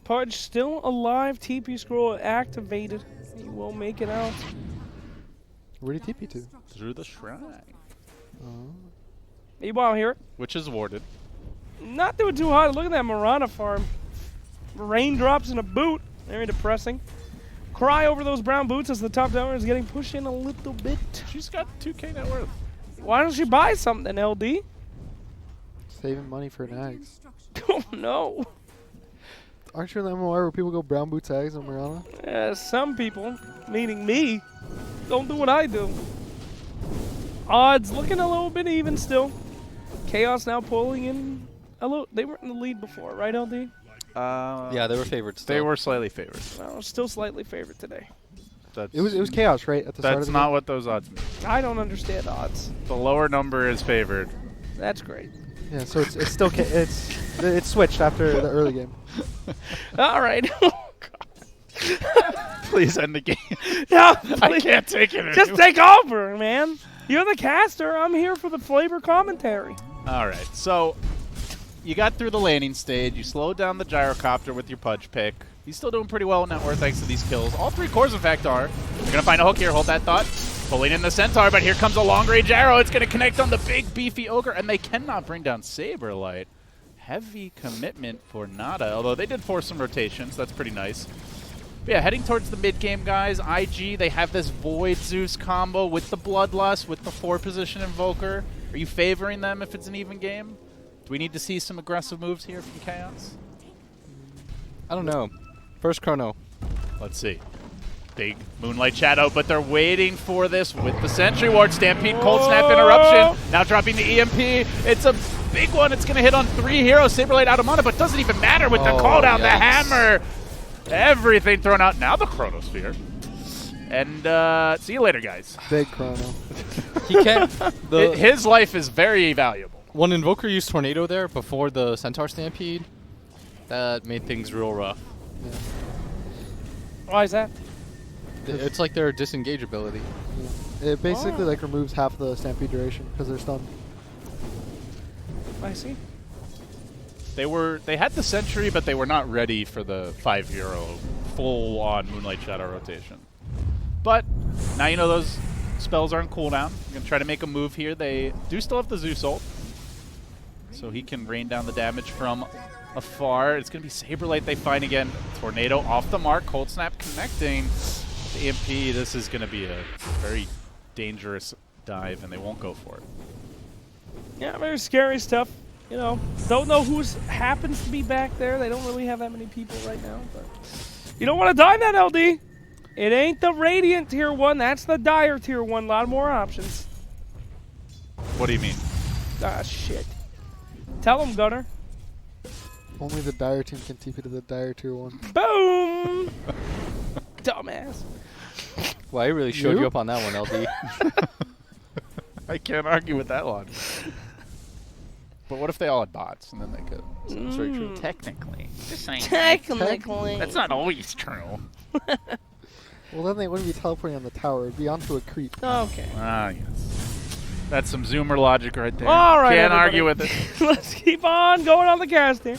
A: Pudge still alive. TP scroll activated. He will make it out.
D: Where did he TP to?
B: Through the shrine.
A: Meanwhile here,
B: Which is warded.
A: not doing too hot. Look at that Marana farm. Raindrops in a boot. Very depressing. Cry over those brown boots as the top downer is getting pushed in a little bit.
B: She's got 2K net worth.
A: Why don't you buy something, LD?
D: Saving money for Nags.
A: Oh no.
D: Aren't you in the MMR where people go brown boots, Ags, and Mariana?
A: Some people, meaning me, don't do what I do. Odds looking a little bit even still. Chaos now pulling in a little. They were in the lead before, right, LD?
C: Yeah, they were favorites.
B: They were slightly favored.
A: Well, still slightly favored today.
B: That's,
D: It was chaos, right? At the start of
B: That's
D: the
B: not
D: game?
B: what those odds mean.
A: I don't understand odds.
B: The lower number is favored.
A: That's great.
D: Yeah, so it's still it's switched after the early game.
A: All right.
B: Please end the game.
A: No,
B: I
A: please.
B: can't take it
A: Just
B: anymore.
A: take over, man. You're the caster. I'm here for the flavor commentary.
B: All right, so you got through the laning stage. You slowed down the gyrocopter with your Pudge pick. He's still doing pretty well in net worth thanks to these kills. All 3 cores, in fact, are. We're going to find a hook here. Hold that thought. Pulling in the Centaur, but here comes a long-range arrow. It's going to connect on the big, beefy Ogre, and they cannot bring down Saberlight. Heavy commitment for Nada, although they did force some rotations. That's pretty nice. But yeah, heading towards the mid-game, guys. IG, they have this Void Zeus combo with the Bloodlust, with the 4-position Invoker. Are you favoring them if it's an even game? Do we need to see some aggressive moves here from Chaos?
C: I don't know. First chrono.
B: Let's see. Big Moonlight Shadow, but they're waiting for this with the Sentry Ward. Stampede, Cold Snap, Interruption. Now dropping the EMP. It's a big one. It's going to hit on 3 heroes. Saberlight out of mana, but doesn't even matter with the
C: Oh,
B: call down. The
C: yikes.
B: hammer. Everything thrown out. Now the Chronosphere. And see you later, guys.
D: Big chrono.
C: He can't.
B: His life is very valuable.
C: When Invoker used Tornado there before the Centaur Stampede, that made things real rough.
D: Yeah.
A: Why is that?
C: It's like their disengage ability.
D: Yeah. It basically like removes half the stampede duration because they're stunned.
A: I see.
B: They had the Sentry, but they were not ready for the 5-0 full-on Moonlight Shadow rotation. But now you know those spells are on cooldown. I'm going to try to make a move here. They do still have the Zeus ult, so he can rain down the damage from afar. It's going to be Saberlight they find again. Tornado off the mark. Cold Snap connecting. The EMP, this is going to be a very dangerous dive, and they won't go for it.
A: Yeah, very scary stuff. You know, don't know who happens to be back there. They don't really have that many people right now. But you don't want to dive that, LD. It ain't the Radiant Tier 1. That's the Dire Tier 1. A lot more options.
B: What do you mean?
A: Ah, shit. Tell him, Gunner.
D: Only the Dire team can TP to the Dire Tier 1.
A: Boom! Dumbass.
C: Well, I really showed
D: You?
C: you up on that one, LD.
B: I can't argue with that logic. But what if they all had bots, and then they could? So that's very true. Technically. Just saying.
A: Technically.
B: That's not always true.
D: Well, then they wouldn't be teleporting on the tower. It'd be onto a creep.
A: Okay.
B: Ah, yes. That's some Zoomer logic right there.
A: All right,
B: Can't
A: everybody.
B: argue with it.
A: Let's keep on going on the cast here.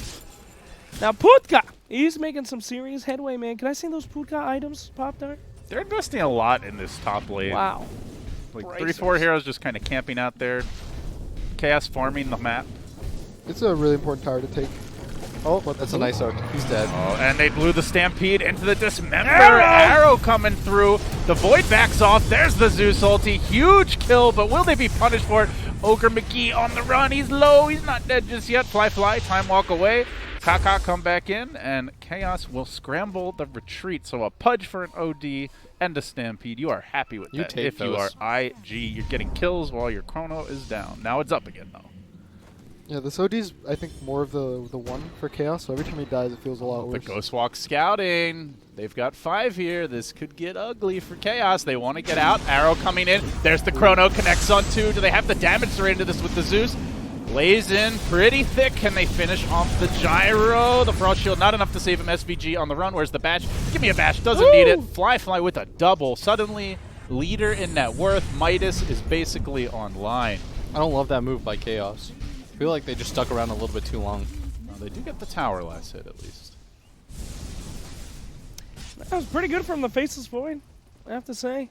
A: Now, Putka. He's making some serious headway, man. Can I see those Putka items pop there?
B: They're investing a lot in this top lane.
A: Wow.
B: Like
A: Bracers.
B: 3-4 heroes just kind of camping out there. Chaos farming the map.
D: It's a really important tower to take. Oh, but
C: That's a nice arc. He's dead.
B: Oh, and they blew the Stampede into the Dismember. Arrow coming through. The Void backs off. There's the Zeus ulti. Huge kill, but will they be punished for it? Ogre McGee on the run. He's low. He's not dead just yet. Fly, time walk away. Kaka come back in, and Chaos will scramble the retreat. So a Pudge for an OD and a Stampede. You are happy with
C: You
B: that.
C: take
B: If you are
C: those.
B: IG, you're getting kills while your chrono is down. Now it's up again, though.
D: yeah, this OD's I think more of the one for Chaos. So every time he dies, it feels a lot
B: The
D: worse.
B: Ghost Walk scouting. They've got 5 here. This could get ugly for Chaos. They want to get out. Arrow coming in. There's the Chrono. Connects on 2. Do they have the damage to rate into this with the Zeus? Lays in pretty thick. Can they finish off the Gyro? The Frost Shield not enough to save him. SVG on the run. Where's the Bash? Give me a Bash. Doesn't need it. Fly with a double. Suddenly, leader in net worth. Midas is basically online.
C: I don't love that move by Chaos. I feel like they just stuck around a little bit too long.
B: Well, they do get the tower last hit at least.
A: That was pretty good from the Faceless Void, I have to say.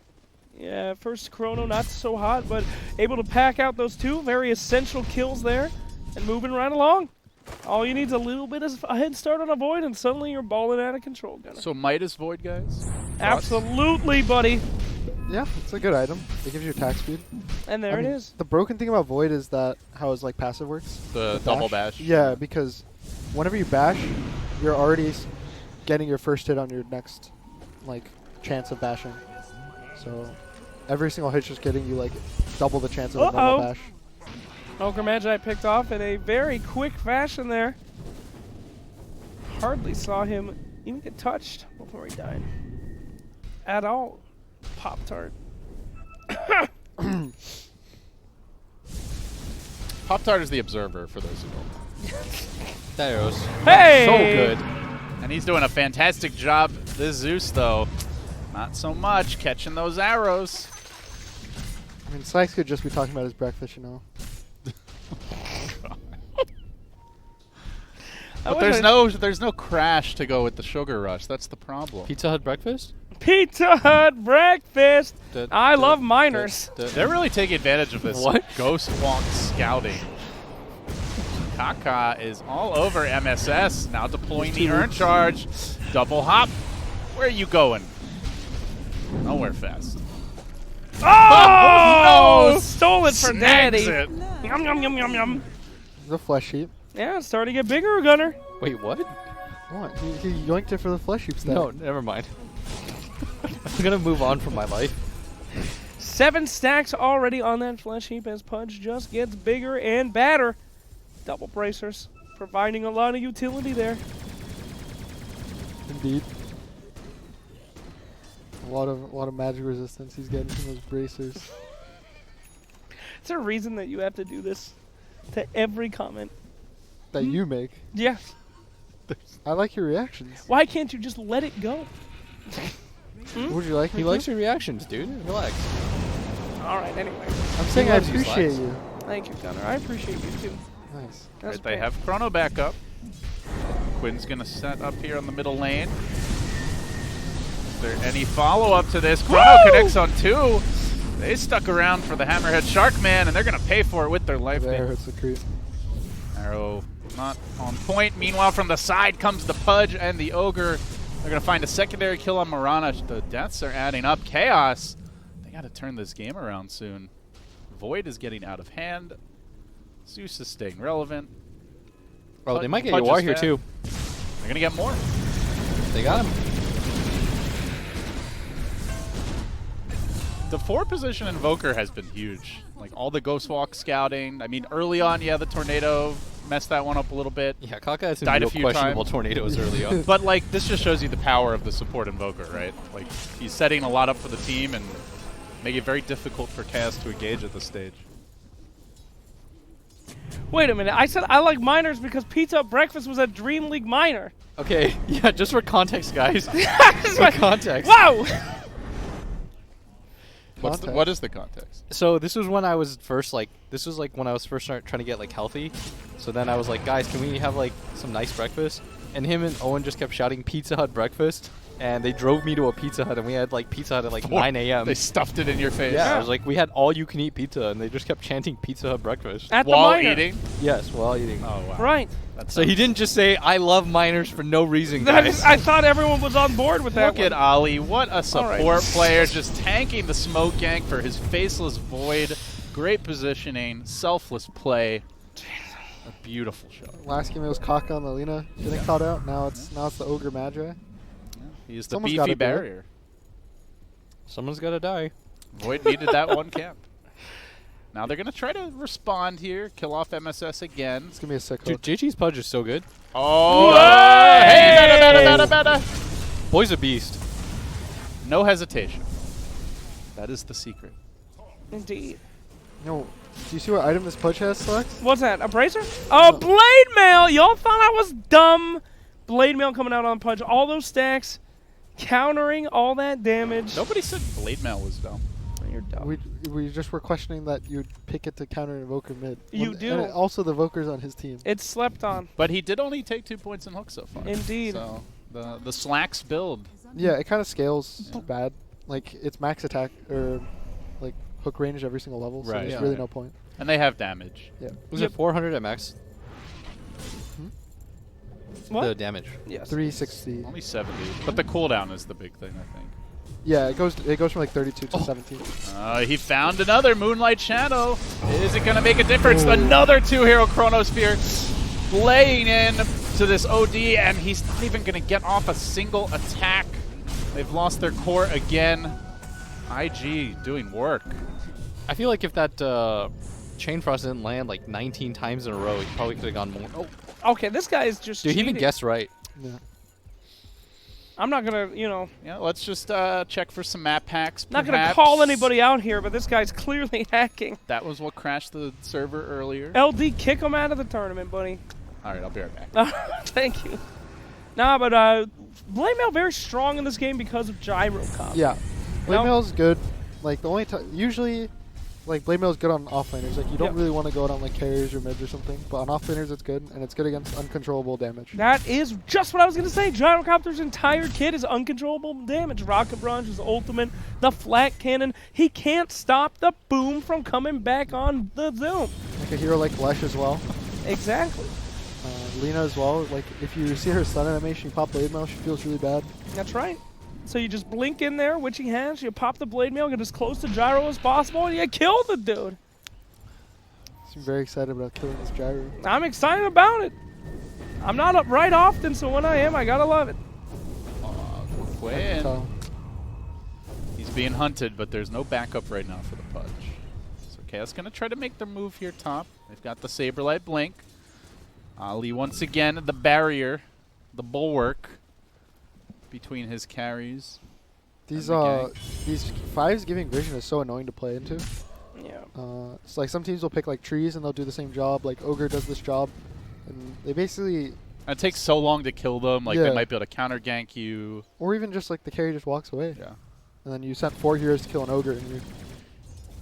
A: Yeah, first Chrono not so hot, but able to pack out those 2 very essential kills there and moving right along. All you need is a little bit of a head start on a Void, and suddenly you're balling out of control, Gunner.
B: So Midas Void, guys?
A: Absolutely, buddy.
D: Yeah, it's a good item. It gives you attack speed.
A: And there
D: I mean,
A: it is.
D: The broken thing about Void is that how his like passive works.
B: The double bash?
D: Yeah, because whenever you bash, you're already getting your first hit on your next like chance of bashing. So every single hit's just getting you like double the chance of a normal bash.
A: Ogre Magi picked off in a very quick fashion there. Hardly saw him even get touched before he died. At all. Pop-Tart.
B: Pop-Tart is the observer, for those who don't.
C: That arrows.
A: Hey!
C: So good.
B: And he's doing a fantastic job. This Zeus, though, not so much. Catching those arrows.
D: I mean, Sykes could just be talking about his breakfast, you know.
B: But there's no crash to go with the sugar rush. That's the problem.
C: Pizza Hut breakfast?
A: Pizza Hut breakfast. I love miners.
B: They're really taking advantage of this Ghost Walk scouting. Kaka is all over MSS, now deploying the Urn Charge. Double hop. Where are you going? Nowhere fast.
A: Oh!
B: no!
A: Stole it for
B: Snags
A: daddy.
B: it.
A: Yum, yum, yum, yum, yum.
D: The flesh heap.
A: Yeah, it's starting to get bigger, Gunner.
C: Wait, what?
D: What? He yoinked it for the flesh heap stat.
C: No, never mind. I'm gonna move on from my life.
A: 7 stacks already on that flesh heap as Pudge just gets bigger and badder. Double bracers, providing a lot of utility there.
D: Indeed. A lot of magic resistance he's getting from those bracers.
A: Is there a reason that you have to do this to every comment?
D: That you make.
A: Yes.
D: I like your reactions.
A: Why can't you just let it go?
D: Would you like me
C: He
D: to?
C: likes your reactions, dude. Relax.
A: All right, anyway.
D: I'm saying I
C: loves you,
D: appreciate
C: Slacks.
D: you.
A: Thank you, Gunnar. I appreciate you, too.
D: Nice.
A: That's
B: Right, they
A: great.
B: have Chrono back up. Quinn's going to set up here on the middle lane. Is there any follow-up to this? Chrono connects on 2. They stuck around for the Hammerhead Sharkman, and they're going to pay for it with their life.
D: There hurts the creep.
B: Arrow not on point. Meanwhile, from the side comes the Pudge and the Ogre. They're going to find a secondary kill on Marana. The deaths are adding up. Chaos. They got to turn this game around soon. Void is getting out of hand. Zeus is staying relevant.
C: Oh, they might get
B: Pudge
C: Yawar
B: is
C: here
B: fat.
C: too.
B: They're going to get more.
C: They got him.
B: The 4 position Invoker has been huge. Like all the Ghost Walk scouting. I mean, early on, yeah, the Tornado messed that one up a little bit.
C: Yeah, Kaka had some
B: Died a
C: real
B: few
C: questionable
B: times.
C: tornadoes early on.
B: But like, this just shows you the power of the support Invoker, right? Like, he's setting a lot up for the team and making it very difficult for Chaos to engage at this stage.
A: Wait a minute. I said I like minors because Pizza Hut Breakfast was a Dream League minor.
C: Okay, yeah, just for context, guys.
A: It's
C: For
A: like,
C: context.
A: wow!
B: What is the context?
C: So this was when I was first when I was first trying to get like healthy. So then I was like, guys, can we have like some nice breakfast? And him and Owen just kept shouting Pizza Hut breakfast, and they drove me to a Pizza Hut, and we had like Pizza Hut at like 9 a.m.
B: They stuffed it in your face.
C: Yeah, I was like, we had all you can eat pizza, and they just kept chanting Pizza Hut breakfast.
A: At the
B: While
A: minor.
B: eating?
C: Yes, while eating.
B: Oh, wow.
A: Right.
B: That's
C: So he didn't just say, I love miners for no reason, guys.
A: I thought everyone was on board with that
B: Look at
A: one.
B: Ali. What a support
A: right.
B: player. Just tanking the smoke gank for his faceless Void. Great positioning. Selfless play. A beautiful shot.
D: Last game it was Kaka and Lina getting caught out. Now it's the Ogre Magi.
B: He's the
D: Someone's
B: beefy
D: gotta do it.
B: barrier.
C: Someone's got to die.
B: Void needed that one camp. Now they're going to try to respond here. Kill off MSS again.
D: It's gonna be a sick
C: Dude,
D: hook.
C: JG's Pudge is so good.
B: Oh, hey, meta.
C: Boy's a beast.
B: No hesitation. That is the secret.
A: Indeed.
D: No, do you see what item this Pudge has, Slacks?
A: What's that? A bracer? Oh, Blade Mail! Y'all thought I was dumb. Blade Mail coming out on Pudge. All those stacks, countering all that damage.
B: Nobody said Blade Mail was dumb.
A: You're dumb.
D: We just were questioning that you'd pick it to counter Invoker mid.
A: You do.
D: And also the Invoker's on his team.
A: It's slept on.
B: But he did only take 2 points in hook so far.
A: Indeed.
B: So the Slacks build.
D: Yeah, it kind of scales bad. Like it's max attack or like hook range every single level. So
B: Right.
D: there's
B: Yeah.
D: really no point.
B: And they have damage.
D: Yeah.
C: Was
A: Yep.
C: it 400 at max?
A: What?
C: The damage.
A: Yes.
D: 360.
B: Only 70. But the cooldown is the big thing, I think.
D: Yeah, it goes from like 32 to 17.
B: He found another Moonlight Shadow. Is it going to make a difference? Another 2-hero Chronosphere playing in to this OD, and he's not even going to get off a single attack. They've lost their core again. IG doing work.
C: I feel like if that Chain Frost didn't land like 19 times in a row, he probably could have gone more. Oh,
A: Okay, this guy is just
C: dude, he even
A: cheating.
C: guessed right.
D: Yeah.
A: I'm not going to,
B: Yeah, let's just check for some map hacks.
A: not going to
B: perhaps.
A: call anybody out here, but this guy's clearly hacking.
B: That was what crashed the server earlier.
A: LD, kick him out of the tournament, buddy.
B: All right, I'll be right back.
A: Thank you. Nah, but Blade Mail very strong in this game because of gyro comp.
D: Yeah. Blade
A: No.
D: Mail's good. Like the only time usually like Blade Mail's good on offlaners. Like you don't
A: Yep.
D: really want to go out on like carriers or mids or something. But on offlaners it's good, and it's good against uncontrollable damage.
A: That is just what I was going to say. Gyrocopter's entire kit is uncontrollable damage. Rocket Barrage is ultimate. The flat cannon. He can't stop the boom from coming back on the zoom.
D: Like a hero like Lesh as well.
A: Exactly.
D: Lina as well. Like if you see her stun animation, you pop Blade Mail, she feels really bad.
A: That's right. So you just blink in there, which he has. You pop the Blade Mail, get as close to Gyro as possible, and you kill the dude.
D: I'm very excited about killing this gyro.
A: I'm excited about it. I'm not up right often, so when I am, I gotta love it.
D: I can
B: Quinn.
D: tell.
B: He's being hunted, but there's no backup right now for the Pudge. So Chaos going to try to make their move here top. They've got the Saberlight Blink. Ali once again the barrier, the bulwark between his carries.
D: These
B: and the
D: these 5s giving vision is so annoying to play into.
A: Yeah.
D: It's like some teams will pick like trees and they'll do the same job. Like Ogre does this job, and they basically,
B: it takes so long to kill them. Like
D: Yeah.
B: they might be able to counter gank you.
D: or even just like the carry just walks away,
B: Yeah.
D: and then you sent 4 heroes to kill an Ogre, and you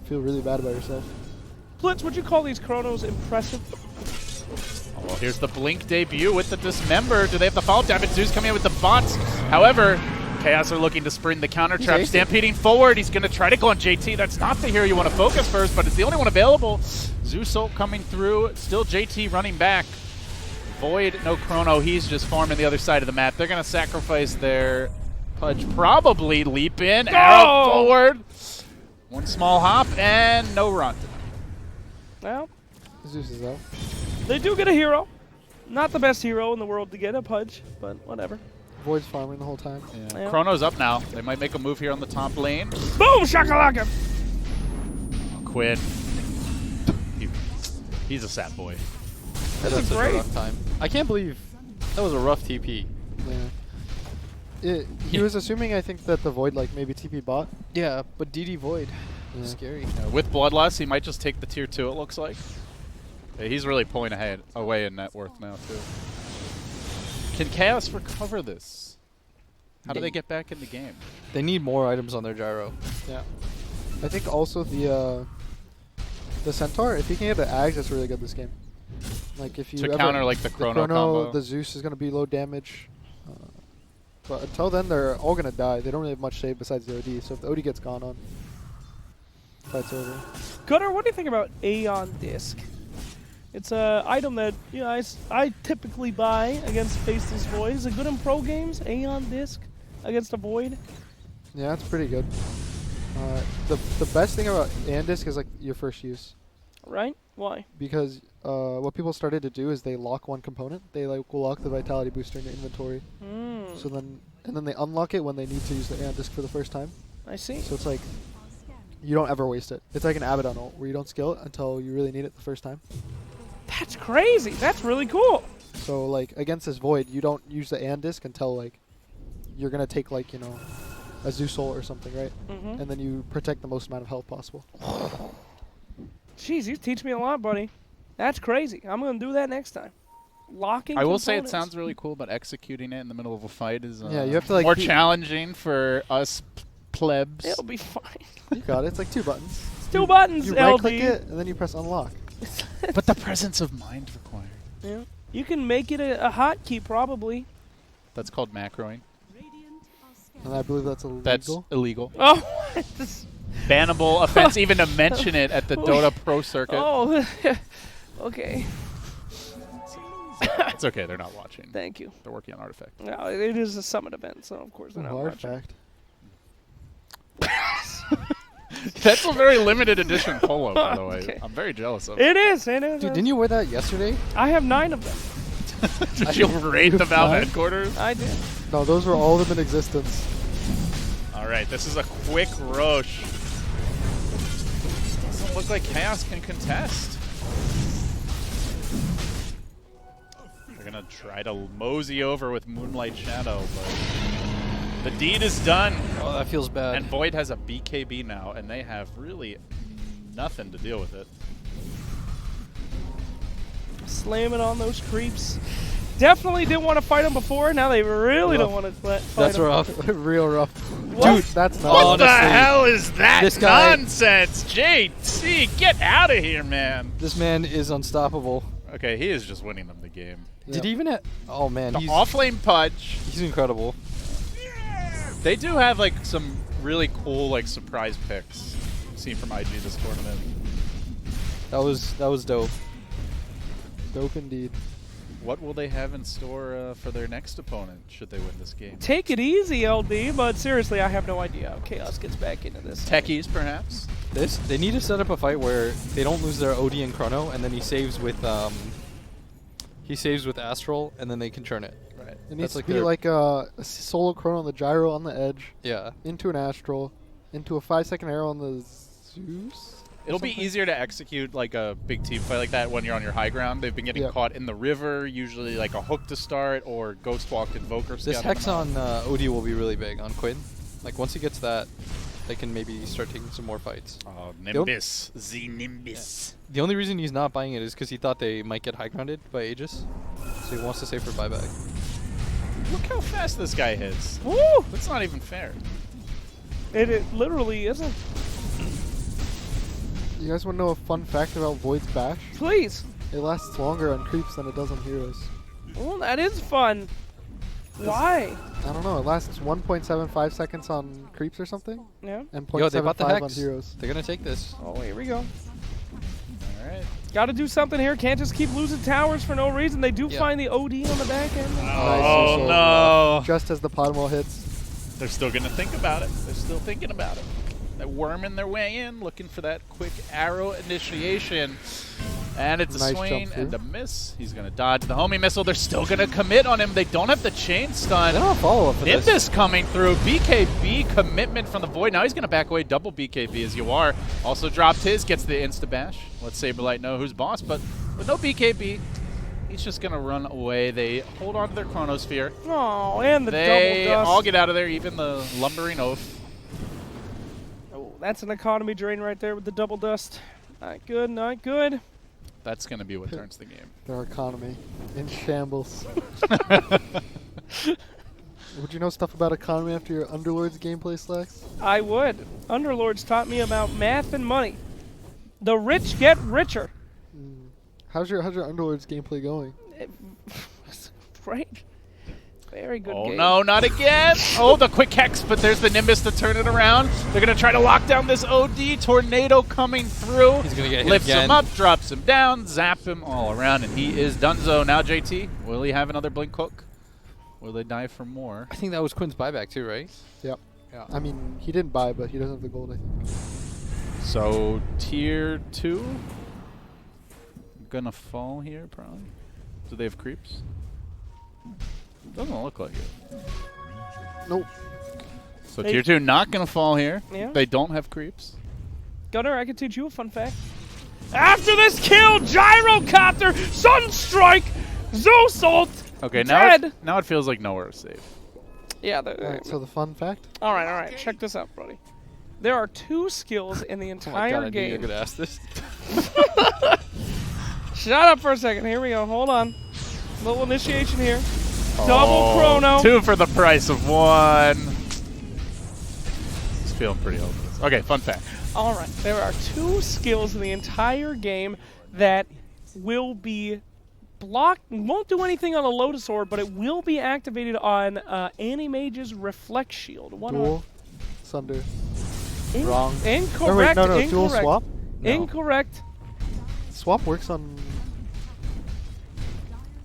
D: feel really bad about yourself.
A: Blitz, would you call these chronos impressive?
B: Oh, well, here's the Blink debut with the Dismember. Do they have the fall damage? Zeus coming in with the bots. However, Chaos are looking to spring the counter trap,
D: acing.
B: stampeding forward. He's going to try to go on JT. That's not the hero you want to focus first, but it's the only one available. Zeus ult coming through. Still JT running back. Void, no Chrono. He's just farming the other side of the map. They're going to sacrifice their Pudge. Probably leap in, arrow forward. One small hop, and no run.
A: Well,
D: Zeus is out.
A: they do get a hero. Not the best hero in the world to get a Pudge, but whatever.
D: Void's farming the whole time.
A: Yeah.
B: Chrono's up now. They might make a move here on the top lane.
A: Boom, shakalaka!
B: Quinn. He's a sad boy.
A: This
C: That's
A: is
C: such
A: great.
C: a rough time. I can't believe that was a rough TP.
D: Yeah. He was assuming, I think, that the Void like maybe TP bot.
C: Yeah, but DD Void.
D: Yeah.
C: Scary.
B: With Bloodlust, he might just take the tier 2, it looks like. Yeah, he's really pulling away in net worth now, too. Can Chaos recover this? How do they get back in the game?
C: They need more items on their gyro.
D: Yeah. I think also the Centaur, if he can get the Ags, that's really good this game. Like if you
B: To
D: ever
B: counter like the Chrono combo.
D: the Zeus is gonna be low damage. But until then, they're all gonna die. They don't really have much save besides the OD. So if the OD gets gone on, fight's over.
A: Gunnar, what do you think about Aeon Disc? It's a item that I typically buy against Faceless Void. Is it good in pro games? Aeon Disc against a Void?
D: Yeah, it's pretty good. The best thing about Andisk is like your first use,
A: Right? Why?
D: because what people started to do is they lock one component. They like will lock the Vitality booster in your inventory. So then they unlock it when they need to use the Andisk for the first time.
A: I see.
D: So it's like you don't ever waste it. It's like an Abaddon ult where you don't skill it until you really need it the first time.
A: That's crazy. That's really cool.
D: So like against this Void, you don't use the Andisk until like you're gonna take like a Zeus ult or something, right? And then you protect the most amount of health possible.
A: Jeez, you teach me a lot, buddy. That's crazy. I'm going to do that next time. Locking
B: I will say it
A: components.
B: sounds really cool, but executing it in the middle of a fight is
D: Yeah, you have to, like,
B: more
D: keep-
B: challenging for us plebs.
A: It'll be fine.
D: You got it. It's like 2 buttons.
A: It's 2 buttons,
D: You
A: LD.
D: right click it and then you press unlock.
B: But the presence of mind required.
A: Yeah. You can make it a hotkey, probably.
B: That's called macroing.
D: And I believe that's illegal.
B: That's illegal.
A: Oh, this-
B: Bannable offense even to mention it at the Dota Pro circuit.
A: oh, okay.
B: It's okay, they're not watching.
A: Thank you.
B: They're working on Artifact.
A: No, it is a summit event, so of course they're not watching.
D: Artifact.
B: That's a very limited edition polo, by the way.
A: Okay.
B: I'm very jealous of
A: It is. It is.
C: Dude, didn't you wear that yesterday?
A: I have 9 of them.
B: Did you raid the Valve
D: Nine?
B: headquarters?
A: I did.
D: No, those were all of them in existence.
B: All right, this is a quick Roche. Doesn't look like Chaos can contest. They're gonna try to mosey over with Moonlight Shadow, but the deed is done.
C: Oh, that feels bad.
B: And Void has a BKB now, and they have really nothing to deal with it.
A: Slamming on those creeps. Definitely didn't want to fight them before. Now they really don't want to fight
C: That's
A: them.
C: rough.
D: Real rough.
A: What?
D: Dude, that's not.
B: What the
C: Honestly,
B: hell is that
C: this guy-
B: nonsense? JT, get out of here, man.
C: This man is unstoppable.
B: Okay, he is just winning them the game.
C: Did he even have... Oh, man.
B: The
C: He's
B: off-lane Pudge.
C: he's incredible.
B: They do have like some really cool like surprise picks seen from IG this tournament.
C: That was dope.
D: Dope indeed.
B: What will they have in store for their next opponent should they win this game?
A: Take it easy, LD, but seriously, I have no idea how Chaos gets back into this.
B: Techies, perhaps?
C: They need to set up a fight where they don't lose their OD and Chrono, and then he saves with Astral, and then they can churn it.
B: Right.
D: It needs
C: like
D: to be
C: their-
D: like a solo chrono on the gyro on the edge,
C: Yeah.
D: into an astral, into a 5-second arrow on the Zeus.
B: It'll be
D: something?
B: easier to execute like a big team fight like that when you're on your high ground. They've been getting
D: Yep.
B: caught in the river, usually like a hook to start or Ghost Walk Invoker.
C: This
B: scatter
C: Hex
B: them out.
C: on OD will be really big on Quinn. Like once he gets that, they can maybe start taking some more fights.
B: Oh, Nimbus. The Nimbus.
C: The only reason he's not buying it is because he thought they might get high grounded by Aegis, so he wants to save for buyback.
B: Look how fast this guy hits.
A: Woo!
B: That's not even fair.
A: It literally isn't.
D: You guys want to know a fun fact about Void's Bash?
A: Please.
D: It lasts longer on creeps than it does on heroes.
A: Well, that is fun. Why?
D: I don't know. It lasts 1.75 seconds on creeps or something,
A: Yeah.
D: and
C: Yo, they bought the
D: 0.75 on
C: Hex.
D: heroes.
C: They're gonna take this.
A: Oh, here we go.
B: All right.
A: Got to do something here. Can't just keep losing towers for no reason. They do
C: Yeah.
A: find the OD on the back end.
B: Oh,
D: so
B: no.
D: Just as the Podwall hits.
B: They're still going to think about it. They're still thinking about it. They're worming their way in, looking for that quick arrow initiation. And it's a
D: Nice
B: swing
D: jump
B: and
D: through.
B: a miss. He's going to dodge the homing missile. They're still going to commit on him. They don't have the chain stun.
C: They don't have follow-up for this.
B: Nimbus coming through. BKB commitment from the Void. Now he's going to back away. Double BKB as you are. Also dropped his. Gets the insta-bash. Let Saberlight know who's boss. But with no BKB, he's just going to run away. They hold on to their Chronosphere.
A: Oh, and the
B: They
A: double dust.
B: all get out of there, even the lumbering oaf.
A: Oh, that's an economy drain right there with the double dust. Not good, not good.
B: That's going to be what turns the game.
D: Their economy in shambles. Would you know stuff about economy after your Underlords gameplay, Slacks?
A: I would. Underlords taught me about math and money. The rich get richer.
D: How's your Underlords gameplay going?
A: Great. Very good
B: Oh
A: game.
B: no, not again! Oh, the quick hex, but there's the Nimbus to turn it around. They're going to try to lock down this OD. Tornado coming through.
C: He's gonna get hit
B: Lifts
C: again.
B: him up, drops him down, zap him all around, and he is donezo. Now JT, will he have another blink hook? Will they die for more?
C: I think that was Quinn's buyback too, right?
D: Yep.
C: Yeah.
D: I mean, he didn't buy, but he doesn't have the gold, I think.
B: So tier 2 gonna fall here probably. Do they have creeps? Doesn't look like it.
D: Nope.
B: So
A: They-
B: tier 2 not gonna fall here.
A: Yeah.
B: They don't have creeps.
A: Gunnar, I can teach you a fun fact. After this kill, Gyrocopter, Sunstrike, Zeus ult,
B: Okay, now
A: dead.
B: now it feels like nowhere is safe.
A: Yeah.
D: Alright, so the fun fact?
A: All right. Check this out, buddy. There are 2 skills in the
C: Oh my
A: entire
C: God, I knew you were
A: game.
C: gonna ask this.
A: Shut up for a second. Here we go. Hold on. Little initiation here. Double chrono.
B: 2 for the price of 1. It's feeling pretty hopeless. Okay, fun fact.
A: All right. There are 2 skills in the entire game that will be blocked. Won't do anything on a Lotus Orb, but it will be activated on Animage's Reflect Shield. One
D: Dual. Sunder.
A: on.
D: Wrong.
A: Incorrect.
D: No,
A: Incorrect.
D: dual swap?
B: No.
A: Incorrect.
D: Swap works on...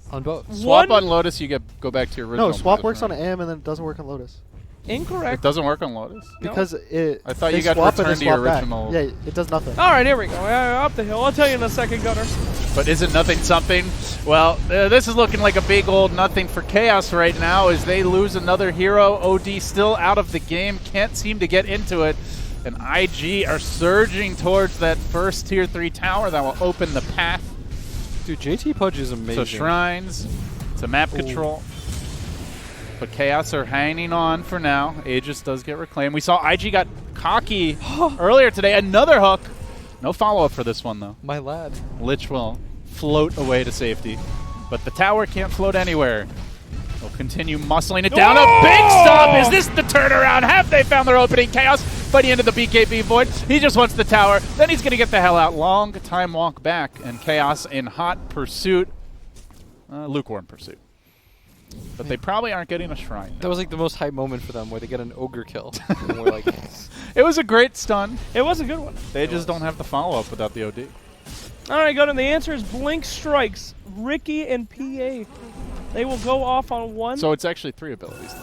C: On both.
B: Swap
A: One-
B: on Lotus, you go back to your original.
D: No, swap
B: position,
D: works on
B: right?
D: AM and then it doesn't work on Lotus.
B: It
A: Incorrect.
B: doesn't work on Lotus.
A: No.
D: Because it...
B: I thought
D: they
B: you got
D: swap and
B: returned
D: they
B: to your
D: swap back.
B: original-
D: Yeah, it does nothing.
A: All right, here we go. Up the hill. I'll tell you in a second, Gunnar.
B: But isn't nothing something? Well, this is looking like a big old nothing for Chaos right now as they lose another hero. OD still out of the game, can't seem to get into it. And IG are surging towards that first tier 3 tower that will open the path
C: Dude, JT Pudge is amazing.
B: to shrines, to map control. But Chaos are hanging on for now. Aegis does get reclaimed. We saw IG got cocky earlier today. Another hook. No follow-up for this one, though.
C: My lad.
B: Lich will float away to safety. But the tower can't float anywhere. They'll continue muscling it down. A big stop! Is this the turnaround? Have they found their opening? Chaos fighting into the BKB Void. He just wants the tower. Then he's going to get the hell out. Long time walk back. And Chaos in hot pursuit. Lukewarm pursuit. But they probably aren't getting a shrine.
C: That was like the most hype moment for them where they get an ogre kill. And we're like,
B: It was a great stun.
A: It was a good one.
B: They just don't have the follow-up without the OD.
A: All right, Gunnar. The answer is Blink Strikes. Ricky and PA. They will go off on one.
B: So it's actually 3 abilities.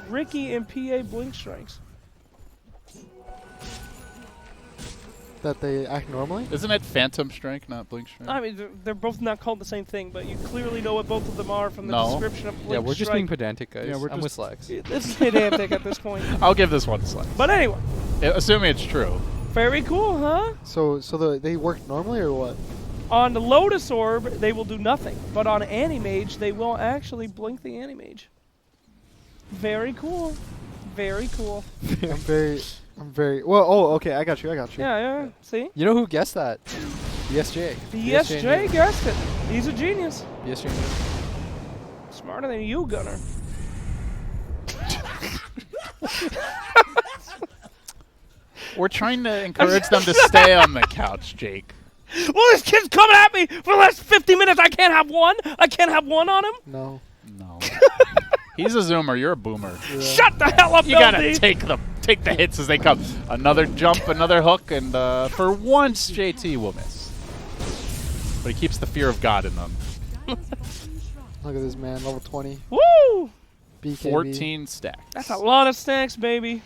A: Ricky and PA Blink Strikes.
D: That they act normally?
B: Isn't it Phantom Strike, not Blink Strike?
A: I mean, they're both not called the same thing, but you clearly know what both of them are from the
B: No.
A: description of Blink
C: yeah, we're just
A: Strike.
C: being pedantic, guys.
B: Yeah, we're
C: I'm
B: just-
C: with Slacks.
A: This is pedantic at this point.
B: I'll give this one a slash.
A: But anyway,
B: Assuming it's true.
A: very cool, huh?
D: So they work normally or what?
A: On the Lotus Orb, they will do nothing. But on Animage, they will actually blink the Animage. Very cool. Very cool.
D: I'm very. Well, oh, okay. I got you.
A: Yeah, yeah. See?
C: You know who guessed that? BSJ.
A: BSJ guessed it. He's a genius.
C: BSJ knew.
A: Smarter than you, Gunner.
B: We're trying to encourage them to stay on the couch, Jake.
A: Well, this kid's coming at me for the last 50 minutes. I can't have one. I can't have one on him.
D: No.
B: No. He's a zoomer. You're a boomer.
D: Yeah.
A: Shut the hell up,
B: You gotta
A: LD.
B: take the hits as they come. Another jump, another hook, and for once, JT will miss. But he keeps the fear of God in them.
D: Look at this man, level 20.
A: Woo!
D: BKB.
B: 14 stacks.
A: That's a lot of stacks, baby.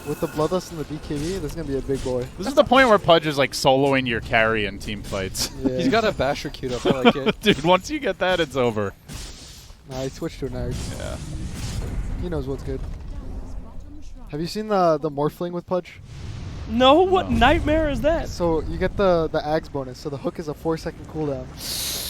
D: With the Bloodlust and the BKB, this is gonna be a big boy.
B: This is the point where Pudge is like soloing your carry in team fights.
D: Yeah.
C: He's got a basher queued up. I like it.
B: Dude, once you get that, it's over.
D: Nah, he switched to a nerd.
B: Yeah.
D: He knows what's good. Have you seen the Morphling with Pudge?
A: No, what
B: No.
A: nightmare is that?
D: So you get the Ags bonus. So the hook is a 4-second cooldown.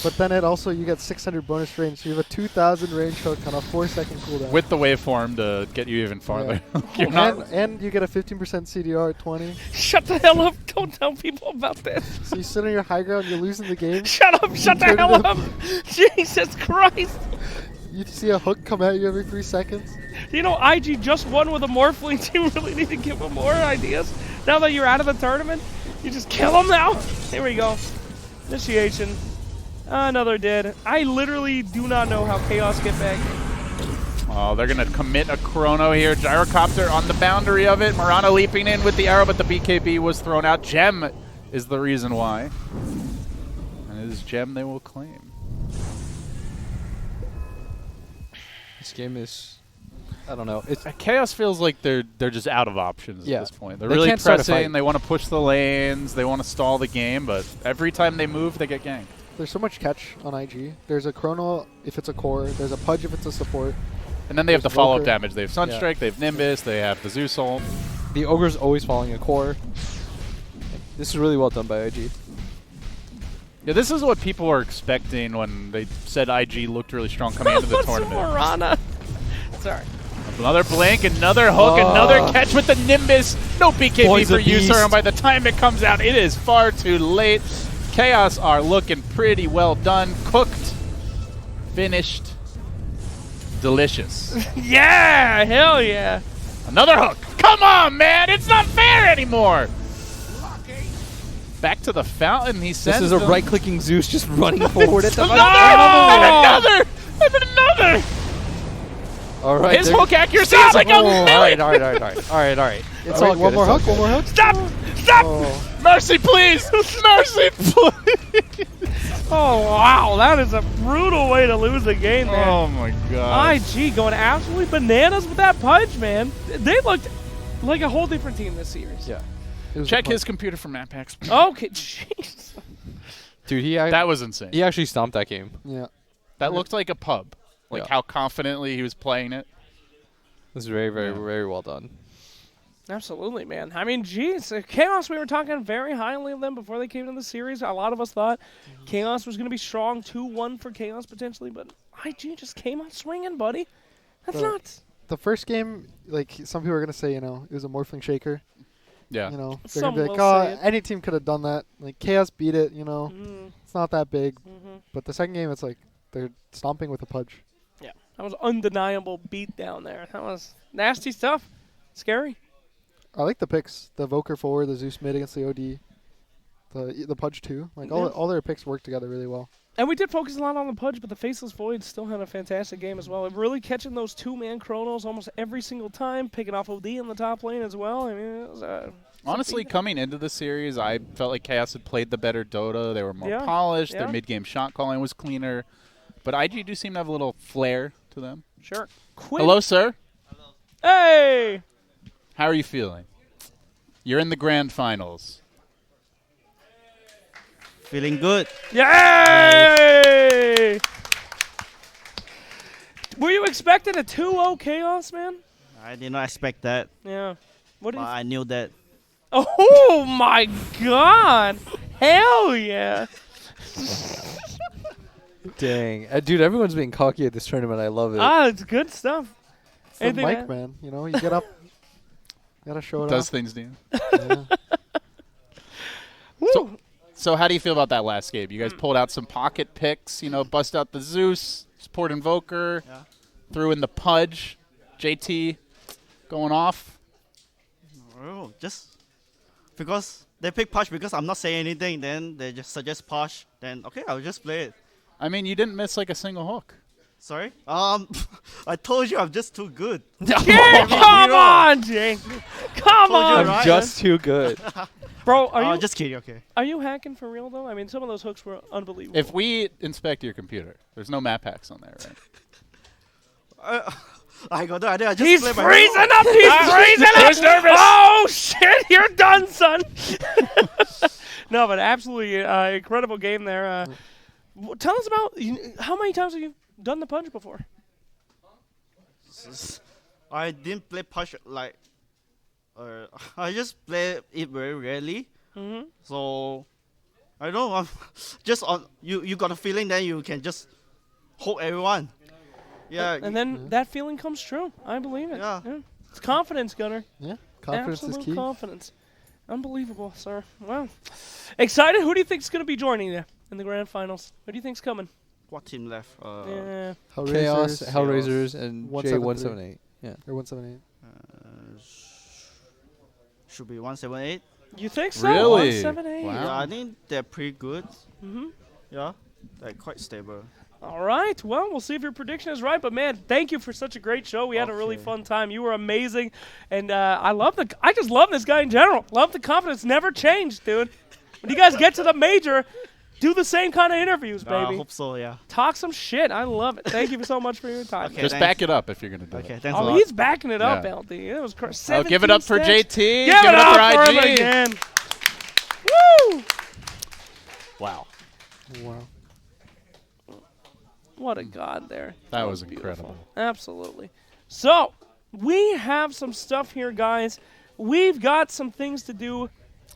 D: But then it also, you get 600 bonus range. So you have a 2,000 range hook on a 4-second cooldown.
B: With the waveform to get you even farther. You're not.
D: and you get a 15% CDR at 20.
A: Shut the hell up. Don't tell people about this.
D: So you sit on your high ground, you're losing the game.
A: Shut up. Shut the
D: turn it
A: hell
D: up.
A: up. Jesus Christ.
D: You see a hook come at you every 3 seconds.
A: You know, IG just won with a Morphling. Do you really need to give him more ideas? Now that you're out of the tournament, you just kill him now? Here we go. Initiation. Another dead. I literally do not know how Chaos get back.
B: Oh, they're going to commit a chrono here. Gyrocopter on the boundary of it. Marana leaping in with the arrow, but the BKB was thrown out. Gem is the reason why. And it is Gem they will claim.
C: This game is, I don't know. It's
B: Chaos feels like they're just out of options
C: Yeah.
B: at this point. They're
C: They
B: really
C: can't start a
B: pressing.
C: fight.
B: They want to push the lanes. They want to stall the game, but every time they move, they get ganked.
D: There's so much catch on IG. There's a chrono if it's a core. There's a Pudge if it's a support.
B: And then they have the
D: There's
B: follow-up
D: Volker.
B: damage. They have Sunstrike, they have Nimbus, they have the Zeus ult.
C: the ogre's always following a core. This is really well done by IG.
B: Yeah, this is what people were expecting when they said IG looked really strong coming into the
A: What's
B: tournament.
A: Marana? Sorry.
B: Another blink, another hook, another catch with the Nimbus. No BKB
C: Boy's
B: for
C: a beast.
B: user, and by the time it comes out, it is far too late. Chaos are looking pretty well done. Cooked, finished, delicious.
A: Yeah, hell yeah.
B: Another hook. Come on, man. It's not fair anymore. Back to the fountain. He
C: This
B: sends
C: is a
B: them.
C: right-clicking Zeus just running forward at the
B: Another!
A: No!
B: And another!
C: All right.
B: His
C: there-
B: hook accuracy is like a
C: All
B: million.
C: right. It's all
D: Wait,
C: good.
D: one more
C: it's all
D: hook.
C: good.
D: One more hook.
A: Stop! Stop!
D: Oh,
B: Mercy, please! Mercy, please!
A: Oh, wow. That is a brutal way to lose a game, man.
B: Oh my god.
A: IG going absolutely bananas with that punch, man. They looked like a whole different team this series.
C: Yeah.
D: it was a
B: Check
D: Pudge.
B: his computer for map packs.
A: Okay, jeez.
C: Dude,
B: That was insane.
C: he actually stomped that game.
D: Yeah.
B: That looked like a pub. Like
C: Yeah.
B: how confidently he was playing it.
C: This is very, very,
B: Yeah.
C: very well done.
A: Absolutely, man. I mean, geez, Chaos, we were talking very highly of them before they came into the series. A lot of us thought Chaos was going to be strong, 2-1 for Chaos potentially, but IG just came out swinging, buddy. That's
D: The-
A: nuts.
D: The first game, like some people are gonna say, it was a Morphling shaker.
B: Yeah.
D: They're
A: Some
D: gonna be
A: will
D: like, oh,
A: say it.
D: any team could have done that. Like Chaos beat it.
A: Mm,
D: It's not that big.
A: mhm.
D: But the second game, it's like they're stomping with a Pudge.
A: That was undeniable beat down there. That was nasty stuff. Scary.
D: I like the picks. The Voker forward, the Zeus mid against the OD, the Pudge too. Like
A: Yeah.
D: all their picks work together really well.
A: And we did focus a lot on the Pudge, but the Faceless Void still had a fantastic game as well. Really catching those two-man chronos almost every single time, picking off OD in the top lane as well. I mean, it was
B: Honestly, coming into the series, I felt like Chaos had played the better Dota. They were more
A: Yeah,
B: polished.
A: yeah.
B: Their mid-game shot calling was cleaner. But IG do seem to have a little flair to them.
A: sure. Quick.
B: Hello, sir.
A: Hey!
B: How are you feeling? You're in the grand finals.
E: Feeling good.
A: Yay! Were you expecting a 2-0 Chaos, man?
E: I did not expect that,
A: Yeah. What
E: but
A: did you
E: I knew that.
A: Oh my god! Hell yeah!
C: Dang. Dude, everyone's being cocky at this tournament. I love it.
A: Ah, it's good stuff.
D: the
A: Anything
D: mic,
A: to add?
D: man. You know, you get up, gotta show it
B: Does
D: off.
B: things to you.
D: Yeah.
A: Woo.
B: So how do you feel about that last game? You guys pulled out some pocket picks, you know, bust out the Zeus, support Invoker,
E: Yeah.
B: threw in the Pudge, JT going off.
E: Oh, just because they pick Push because I'm not saying anything, then they just suggest Push. Then okay, I'll just play it.
B: I mean, you didn't miss like a single hook.
E: Sorry. I told you I'm just too good.
A: Yeah, come on, Jake. Come
E: Told you,
A: on,
E: right?
C: I'm just too good.
A: bro. Are you
E: Just kidding. Okay.
A: are you hacking for real though? I mean, some of those hooks were unbelievable.
B: If we inspect your computer, there's no map hacks on there, right?
E: I got that. I just
A: He's
E: play my
A: freezing
E: own.
A: up. He's freezing up.
B: He's nervous.
A: Oh shit! You're done, son. No, but absolutely incredible game there. Tell us about how many times have you done the punch before?
E: I didn't play Push like. I just play it very rarely.
A: Mm-hmm.
E: So I don't know. I'm just on. You got a feeling that you can just hold everyone. Yeah.
A: And then that feeling comes true. I believe it.
E: Yeah.
A: It's confidence, Gunner.
D: Yeah. Confidence
A: Absolute
D: is key.
A: confidence. Unbelievable, sir. Wow. Excited? Who do you think's going to be joining you in the grand finals? Who do you think's coming?
E: What team left?
A: Yeah.
C: Chaos,
D: Hellraisers
C: Hellraisers, and
D: 173.
C: J178. Yeah.
D: or 178.
E: Should be 178.
A: You think so?
B: Really?
A: 178.
B: Wow.
E: Yeah, I think they're pretty good.
A: Mm-hmm.
E: Yeah, they're quite stable.
A: All right. Well, we'll see if your prediction is right. But man, thank you for such a great show. We had a really
E: Okay.
A: fun time. You were amazing, and I just love this guy in general. Love the confidence. Never changed, dude. When you guys get to the major, do the same kind of interviews,
E: I
A: baby.
E: hope so. Yeah.
A: Talk some shit. I love it. Thank you so much for your time.
E: Okay.
B: Just
E: thanks.
B: back it up if you're going to do
E: Okay,
B: it.
E: thanks a
A: Oh,
E: lot.
A: he's backing it up,
B: Yeah.
A: LD. It was crazy.
B: Oh, give it up for JT.
A: Give it up for him
B: IG.
A: again. Woo!
B: Wow.
D: Wow.
A: What a god there.
B: That was
A: beautiful.
B: incredible.
A: Absolutely. So, we have some stuff here, guys. We've got some things to do,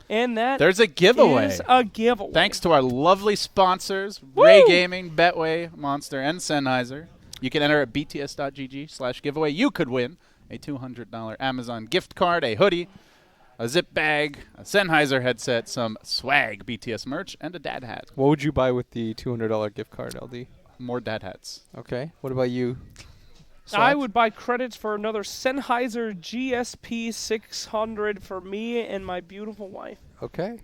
A: and that
B: There's a giveaway.
A: is a giveaway.
B: Thanks to our lovely sponsors,
A: Woo!
B: Ray Gaming, Betway, Monster, and Sennheiser. You can enter at bts.gg/giveaway. You could win a $200 Amazon gift card, a hoodie, a zip bag, a Sennheiser headset, some swag BTS merch, and a dad hat.
C: What would you buy with the $200 gift card, LD?
B: More dad hats.
C: Okay. What about you?
A: I would buy credits for another Sennheiser GSP 600 for me and my beautiful wife.
C: Okay.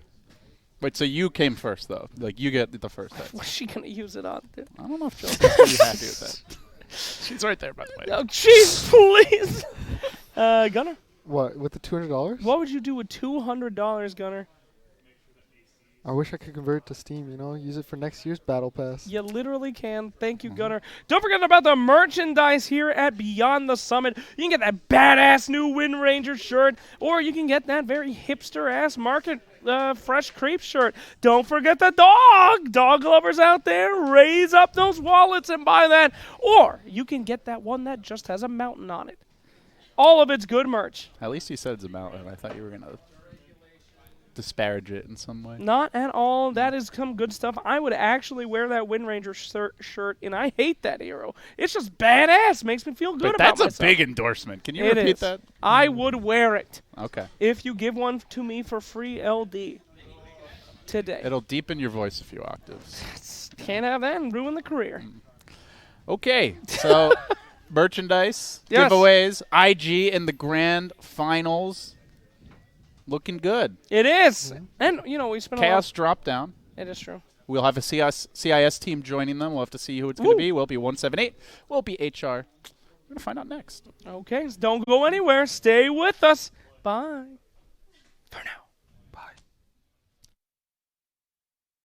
B: Wait, so you came first, though. Like, you get the first headset.
A: What's she going to use it on, dude?
B: I don't know if Chelsea's going to be happy with that. She's right there, by the way.
A: Oh, jeez, please. Gunner,
D: What, with the $200?
A: what would you do with $200, Gunner?
D: I wish I could convert it to Steam, you know, use it for next year's Battle Pass.
A: You literally can. Thank you, Gunner. Don't forget about the merchandise here at Beyond the Summit. You can get that badass new Wind Ranger shirt, or you can get that very hipster-ass Market Fresh Creep shirt. Don't forget the dog lovers out there. Raise up those wallets and buy that. Or you can get that one that just has a mountain on it. All of it's good merch.
B: At least you said it's a mountain. I thought you were going to disparage it in some way.
A: Not at all. That is some good stuff. I would actually wear that Wind Ranger shirt, and I hate that hero. It's just badass. Makes me feel good
B: But
A: about
B: that's
A: myself.
B: a big endorsement. Can you
A: It
B: repeat
A: is.
B: that?
A: I would wear it
B: Okay.
A: if you give one to me for free LD today.
B: It'll deepen your voice a few octaves.
A: Can't have that and ruin the career.
B: Okay, so merchandise,
A: Yes.
B: giveaways, IG in the grand finals. Looking good.
A: It is. And, you know, we spent
B: Chaos drop down.
A: a lot. It is true.
B: We'll have a CIS team joining them. We'll have to see who it's going to
A: Woo.
B: be. Will it be 178? Will it be HR? We're going to find out next.
A: Okay, so don't go anywhere. Stay with us. Bye. For now.